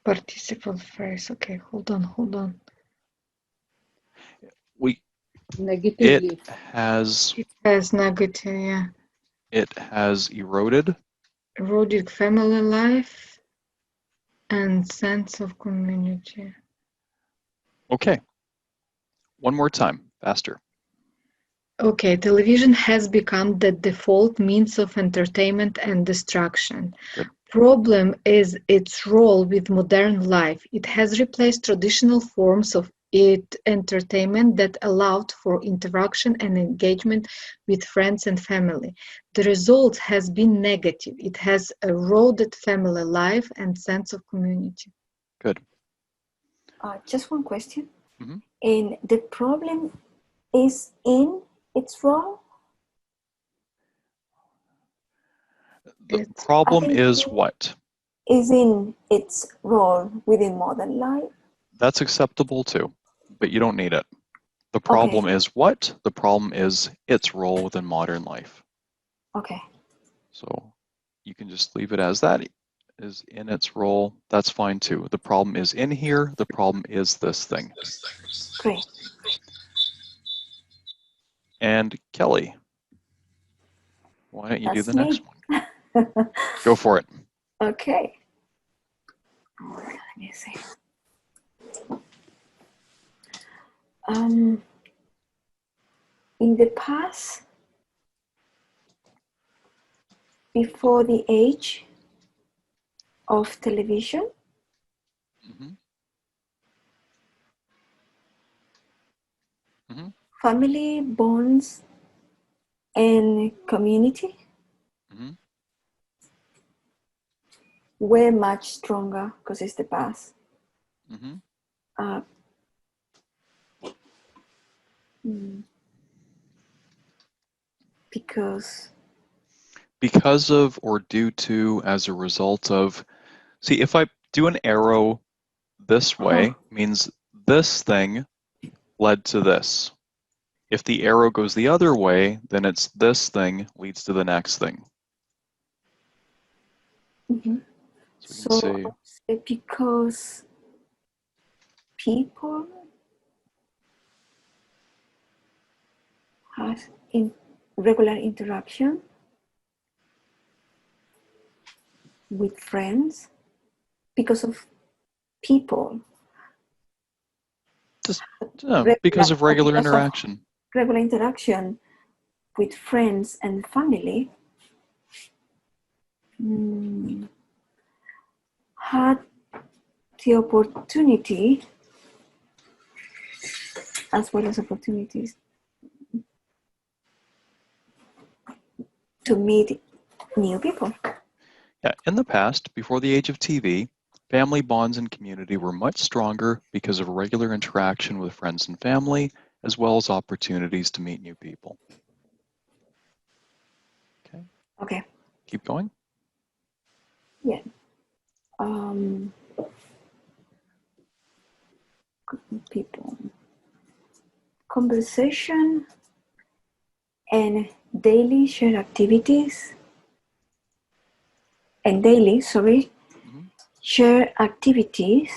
Participial phrase. Okay, hold on. Negatively. It has negative, yeah. It has eroded. Eroded family life and sense of community. Okay. One more time, faster. Okay, television has become the default means of entertainment and distraction. Good. Problem is its role with modern life. It has replaced traditional forms of entertainment that allowed for interaction and engagement with friends and family. The result has been negative. It has eroded family life and sense of community. Good. Just one question. And the problem is in its role? The problem is what? Is in its role within modern life. That's acceptable too, but you don't need it. The problem is what? The problem is its role within modern life. Okay. So you can just leave it as that, is in its role. That's fine too. The problem is in here. The problem is this thing. Great. And Kelly. Why don't you do That's the next me. one? Go for it. Okay. Let me see. In the past, before the age of television, Mm-hmm. Mm-hmm. family bonds and community Mm-hmm. were much stronger because it's the past. Mm-hmm. Uh, mm, because Of or due to, as a result of. See, if I do an arrow this way, means this thing led to this. If the arrow goes the other way, then it's this thing leads to the next thing. mhm. So we can So say, I would say because people have regular interaction with friends, because of people just regular, because of or regular because of interaction. regular interaction with friends and family, had the opportunity, as well as opportunities, to meet new people. Yeah, in the past, before the age of TV, family bonds and community were much stronger because of regular interaction with friends and family, as well as opportunities to meet new people. Okay, Okay. keep going. Yeah. People. Conversation and daily shared activities. And daily, sorry, Mm-hmm. share activities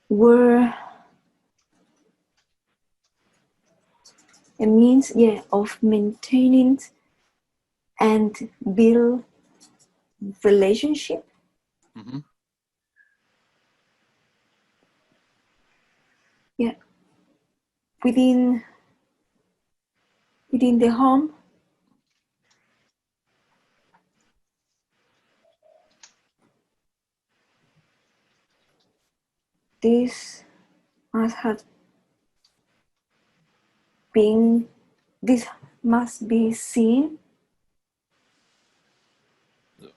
were a means, of maintaining and build relationship. Mm-hmm. Yeah, within the home. This must have been. This must be seen.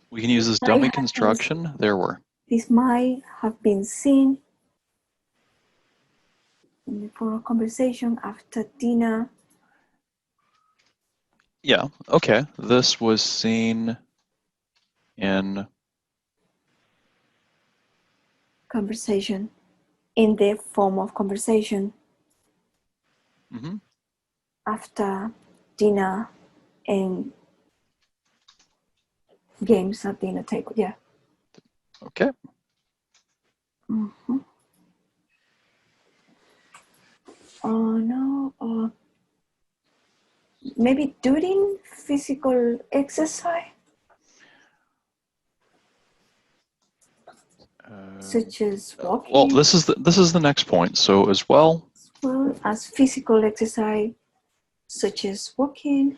We can use this Might dummy have been, construction. There were. this might have been seen in the form of conversation after dinner. Yeah, okay. This was seen in. Conversation, in the form of conversation Mm-hmm. after dinner and games at dinner table. Yeah. Okay. Mm-hmm. Oh no. Maybe during physical exercise, such as Well, walking, this is the next point. So as well. as physical exercise, such as walking.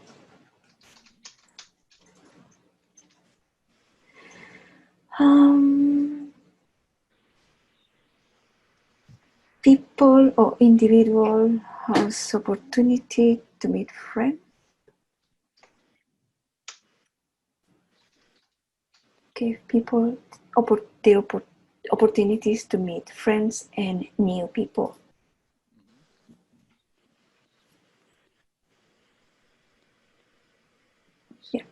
People or individual has opportunity to meet friends. Give people the opportunities to meet friends and new people. Yeah.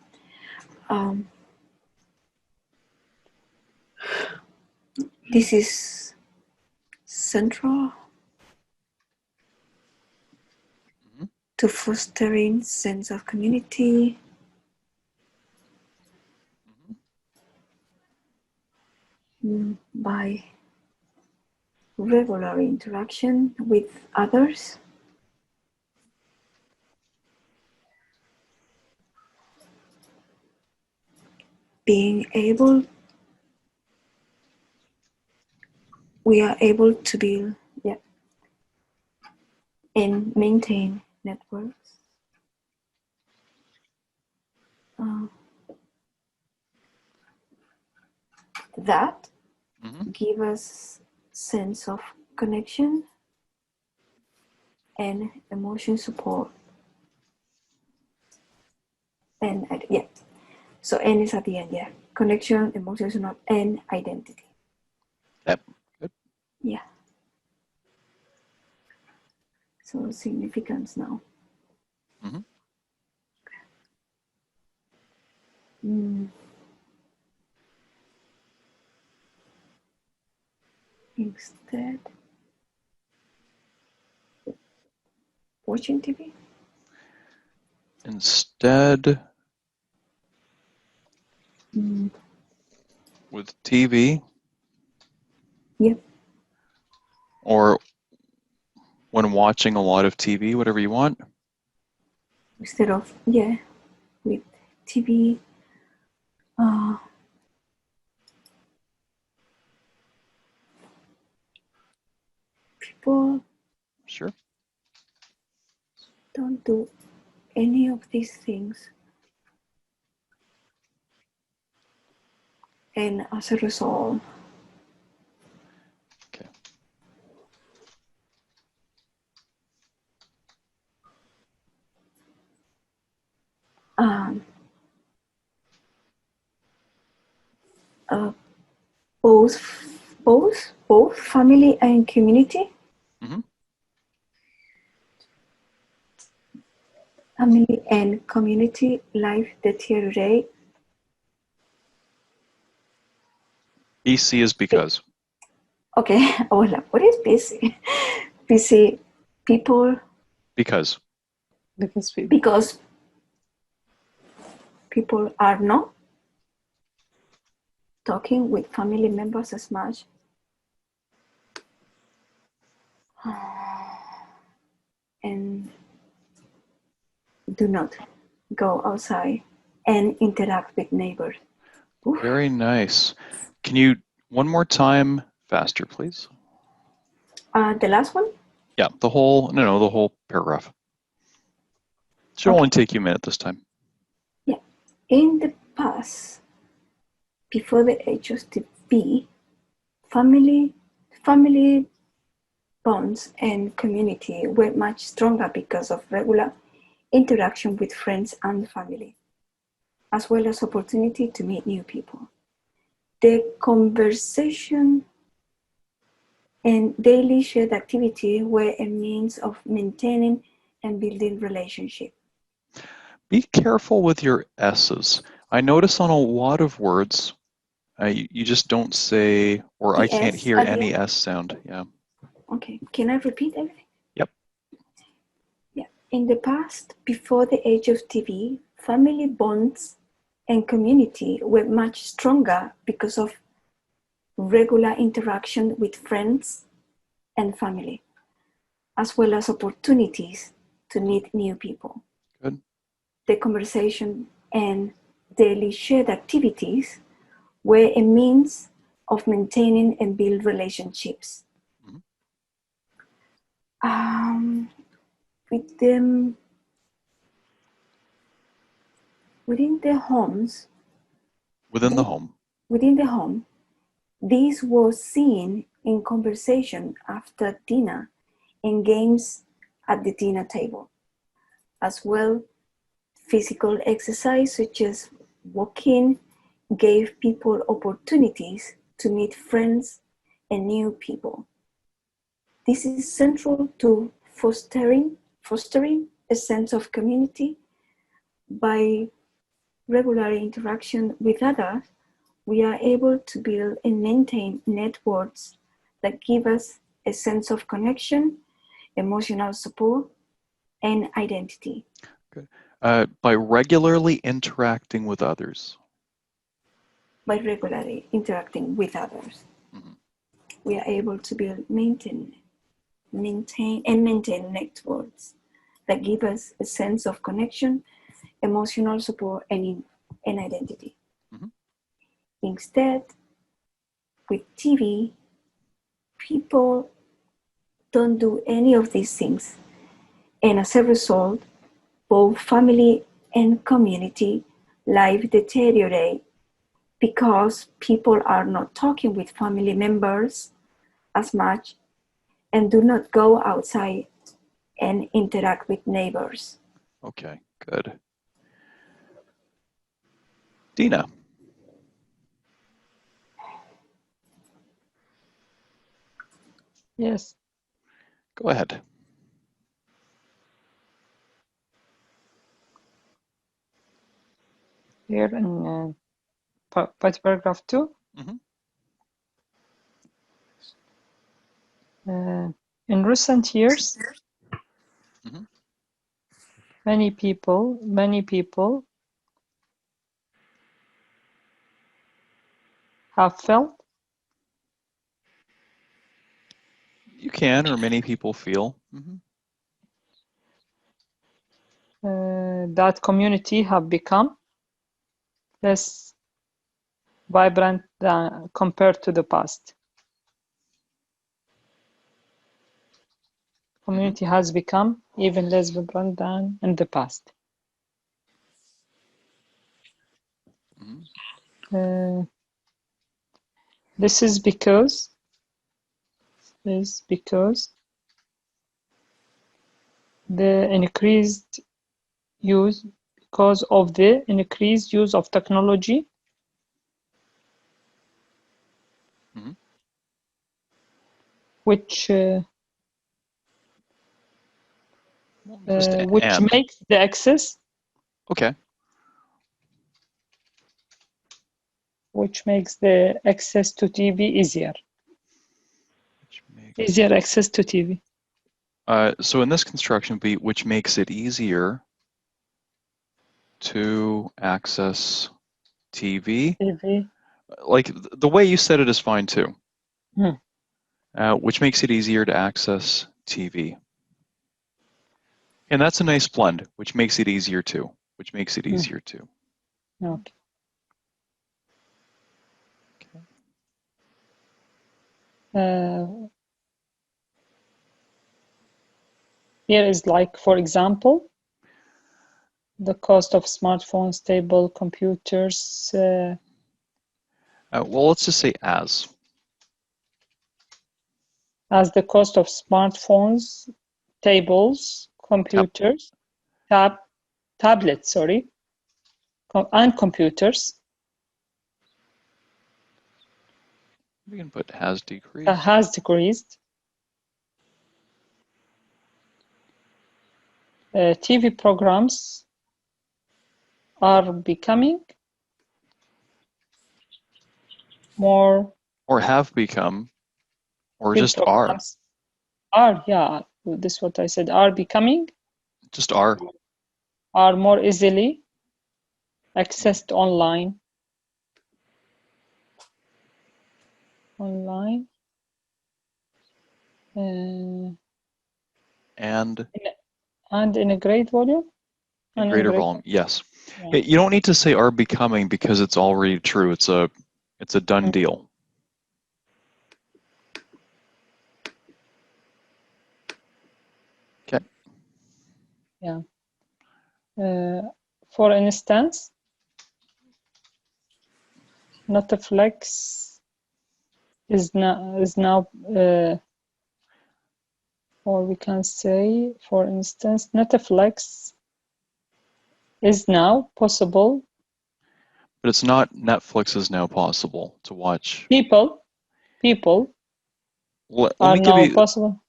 This is central to fostering sense of community, by regular interaction with others, we are able to build and maintain networks. That give us sense of connection and emotion support. And so N is at the end, connection, emotion support, and identity. Yep. Good. Yeah. So significance now. Instead, watching TV? Instead, with TV? Yep. Or when watching a lot of TV, whatever you want? Instead of, with TV, people Sure. don't do any of these things. And as a result, Okay. both family and community. Family and community life deteriorate. BC is because. Okay, what is BC? BC people. Because. Because people are not talking with family members as much. And do not go outside and interact with neighbors. Oof. Very nice. Can you, one more time, faster, please? The last one? Yeah, the whole paragraph. Should only take you a minute this time. Yeah. In the past, before the age of TV, family bonds and community were much stronger because of regular interaction with friends and family, as well as opportunity to meet new people. The conversation and daily shared activity were a means of maintaining and building relationships. Be careful with your S's. I notice on a lot of words, you just don't say, or The I can't S hear at the any end? S sound. Yeah. Okay, can I repeat everything? Yep. Yeah. In the past, before the age of TV, family bonds and community were much stronger because of regular interaction with friends and family, as well as opportunities to meet new people. Good. The conversation and daily shared activities were a means of maintaining and build relationships. With them within the homes. Within the home. Within the home, this was seen in conversation after dinner and games at the dinner table. As well, physical exercise such as walking gave people opportunities to meet friends and new people. This is central to fostering a sense of community. By regular interaction with others, we are able to build and maintain networks that give us a sense of connection, emotional support, and identity. Good. By regularly interacting with others. By regularly interacting with others. we are able to build, maintain networks that give us a sense of connection, emotional support, and identity. Mhm. Instead, with TV, people don't do any of these things. And as a result, both family and community life deteriorate because people are not talking with family members as much and do not go outside and interact with neighbors. Okay, good. Dina. Yes. Go ahead. Here in paragraph 2. Mhm. In recent years, Mhm. many people have felt You can, or many people feel. Mhm. that community have become less vibrant than compared to the past. Community has become even less vibrant than in the past. Mhm. This is because the increased use because of the increased use of technology Mhm. which Just which and. makes the access Okay. to TV easier. Which makes, Easier access to TV. so in this construction beat, which makes it easier to access TV. TV. Like the way you said it is fine too. Hmm. Which makes it easier to access TV. And that's a nice blend, which makes it easier too. Which makes it easier too. Okay. Here is like, for example, the cost of smartphones, table computers. Well, let's just say as The cost of smartphones, tables, computers, tablets, sorry, and computers. We can put has decreased. Has decreased. TV programs are becoming more. Or have become, or just are. Yeah, this is what I said, are becoming. Just are. Are more easily accessed online. And in a great volume. in greater volume, yes. Yeah. You don't need to say are becoming because it's already true. It's a done deal. Okay. Yeah. For instance, Netflix is now or we can say, for instance, Netflix is now possible. But it's not Netflix is now possible to watch. People Let are me give now you, possible.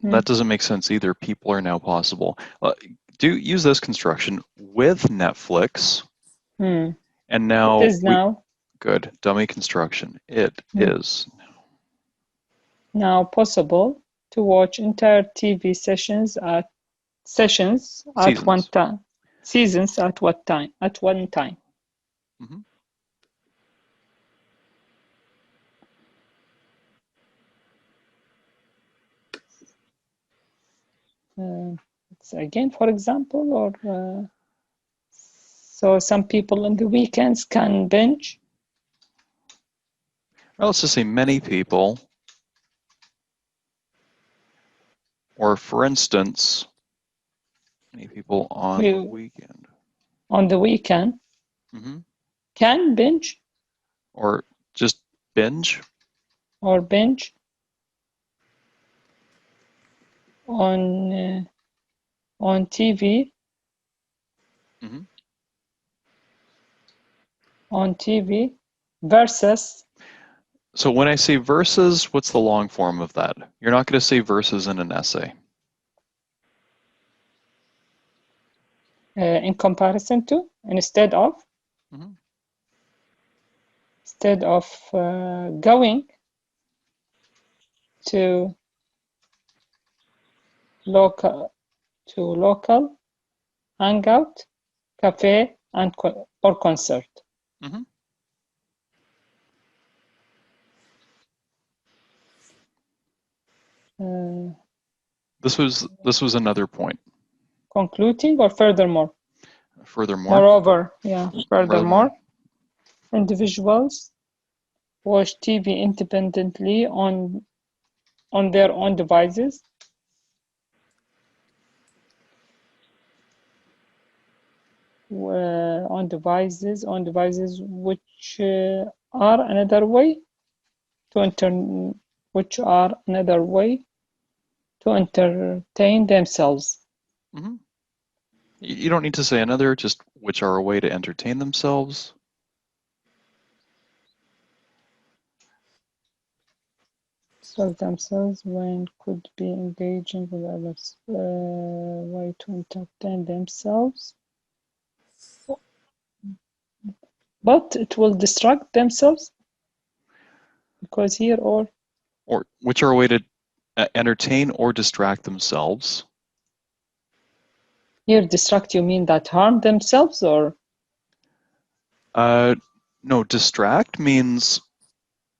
that doesn't make sense either. People are now possible. Do use this construction with Netflix. And now it is now. Good. Dummy construction. It is now possible to watch entire TV sessions at one time. Seasons at one time. It's again, for example, or so some people on the weekends can binge. Well, let's just say many people, or for instance, many people on the weekend. On the weekend can binge. Or just binge. Or binge on TV. On TV versus. So when I say versus, what's the long form of that? You're not going to say versus in an essay. In comparison to, instead of. Instead of going to local hangout, cafe, or concert. This was another point. Concluding or furthermore? Furthermore. Moreover, yeah. Furthermore, individuals watch TV independently on their own devices. On devices which are another way to entertain themselves. You don't need to say another, just which are a way to entertain themselves. So themselves when could be engaging with others. Way to entertain themselves. But it will distract themselves because here or which are a way to entertain or distract themselves. Here distract, you mean that harm themselves or? No, distract means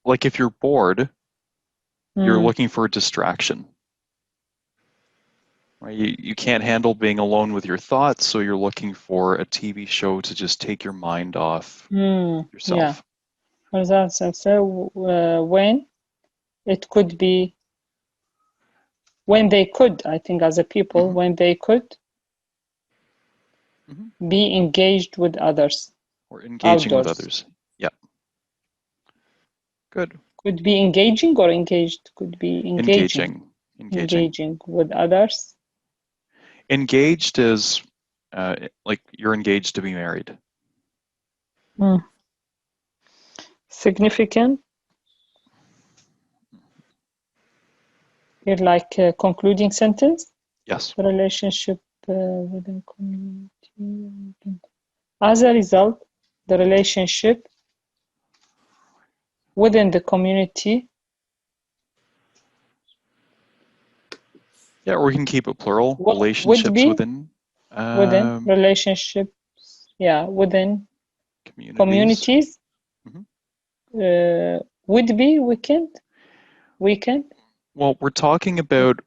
like if you're bored, you're looking for a distraction. Right? You can't handle being alone with your thoughts, so you're looking for a TV show to just take your mind off yourself. Yeah. For that, so when it could be, when they could, I think as a people, when they could be engaged with others. Or engaging outdoors. with others. Yeah. Good. Could be engaging or engaged? Could be engaging. Engaging with others. Engaged is like you're engaged to be married. Significant. Here, like a concluding sentence. Yes. The relationship within community. As a result, the relationship within the community. Yeah, or we can keep it plural. Relationships within relationships. Yeah, within communities. Would be weekend. Well, we're talking about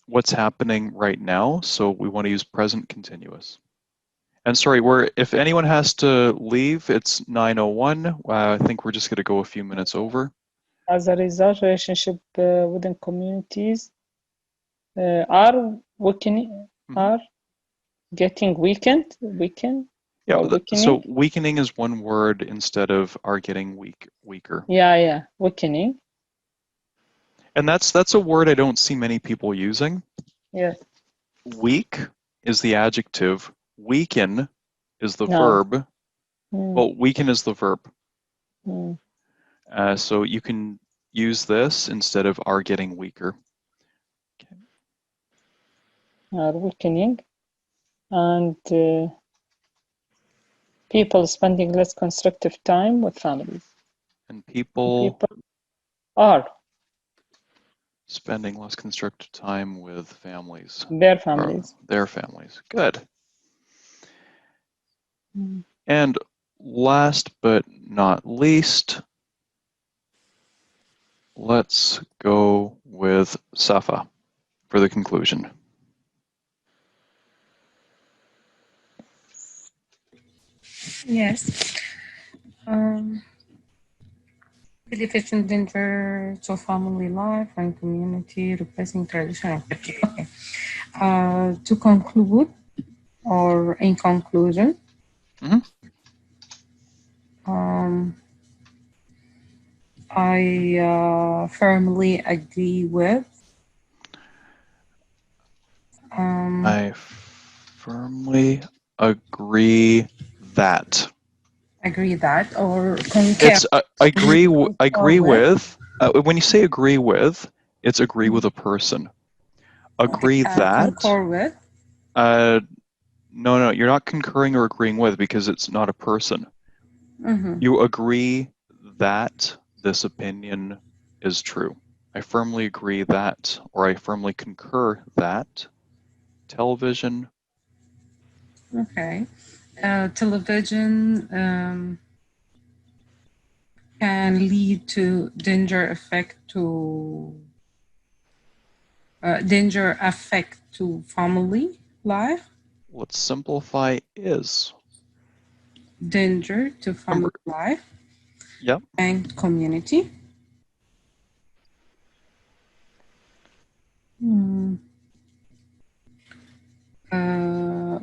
what's happening right now, so we want to use present continuous. And sorry, if anyone has to leave, it's 9:01. I think we're just going to go a few minutes over. As a result, relationship within communities are weakening, are getting weakened. Yeah, so weakening is one word instead of are getting weaker. Yeah, weakening. And that's a word I don't see many people using. Yes. Weak is the adjective. Weaken is the verb. Well, weaken is the verb. So you can use this instead of are getting weaker. Okay. Are weakening. And people spending less constructive time with families. And people are spending less constructive time with families. Their families. Their families. Good. And last but not least, let's go with Safa for the conclusion. Yes. Television danger to family life and community, replacing traditional activity. Okay. To conclude, or in conclusion, Mhm. I firmly agree with. I firmly agree that. Agree that, or concur. It's agree Concur with. with. When you say agree with, it's agree with a person. Agree Okay, that. concur with. No, you're not concurring or agreeing with because it's not a person. You agree that this opinion is true. I firmly agree that, or I firmly concur that television. Okay. Television can lead to danger effect to family life. Let's simplify is. Danger to family life Yep. and community.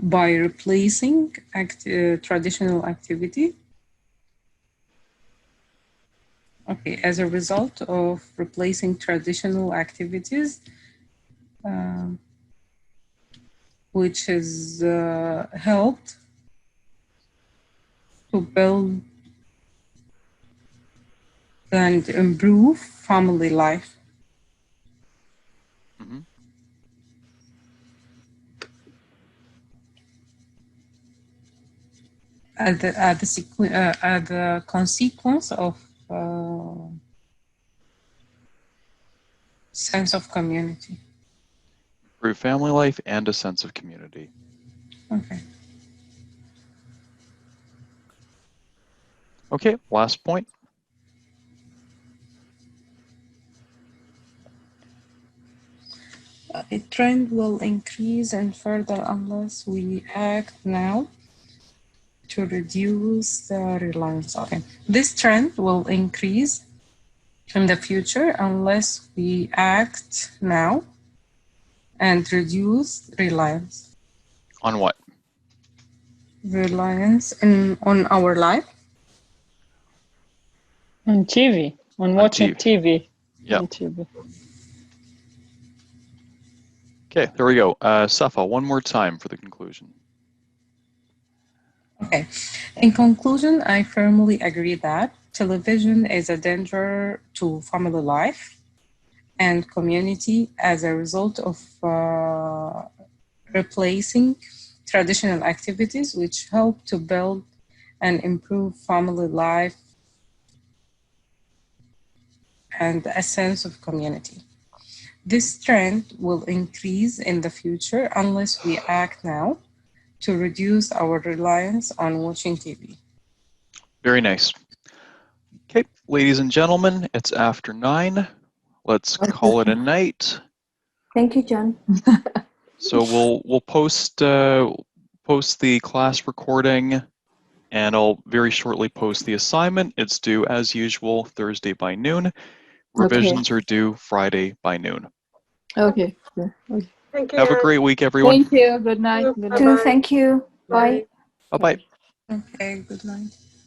By replacing traditional activity. Okay, as a result of replacing traditional activities, which has helped to build and improve family life. Mm-hmm. At the consequence of sense of community. Improve family life and a sense of community. Okay. Okay, last point. A trend will increase and further unless we act now to reduce the reliance on it. This trend will increase in the future unless we act now and reduce reliance. On what? Reliance on our life. On TV, on watching TV. Yeah. On TV. Okay, there we go. Safa, one more time for the conclusion. Okay. In conclusion, I firmly agree that television is a danger to family life and community as a result of replacing traditional activities which help to build and improve family life and a sense of community. This trend will increase in the future unless we act now to reduce our reliance on watching TV. Very nice. Okay, ladies and gentlemen, it's after 9. Let's call it a night. Thank you, John. So we'll post the class recording, and I'll very shortly post the assignment. It's due as usual Thursday by noon. Revisions are due Friday by noon. Okay. Yeah. Okay. Thank you. Have a great week, everyone. Thank you. Good night. Good night. Thank you. Bye. Bye-bye. Okay, good night.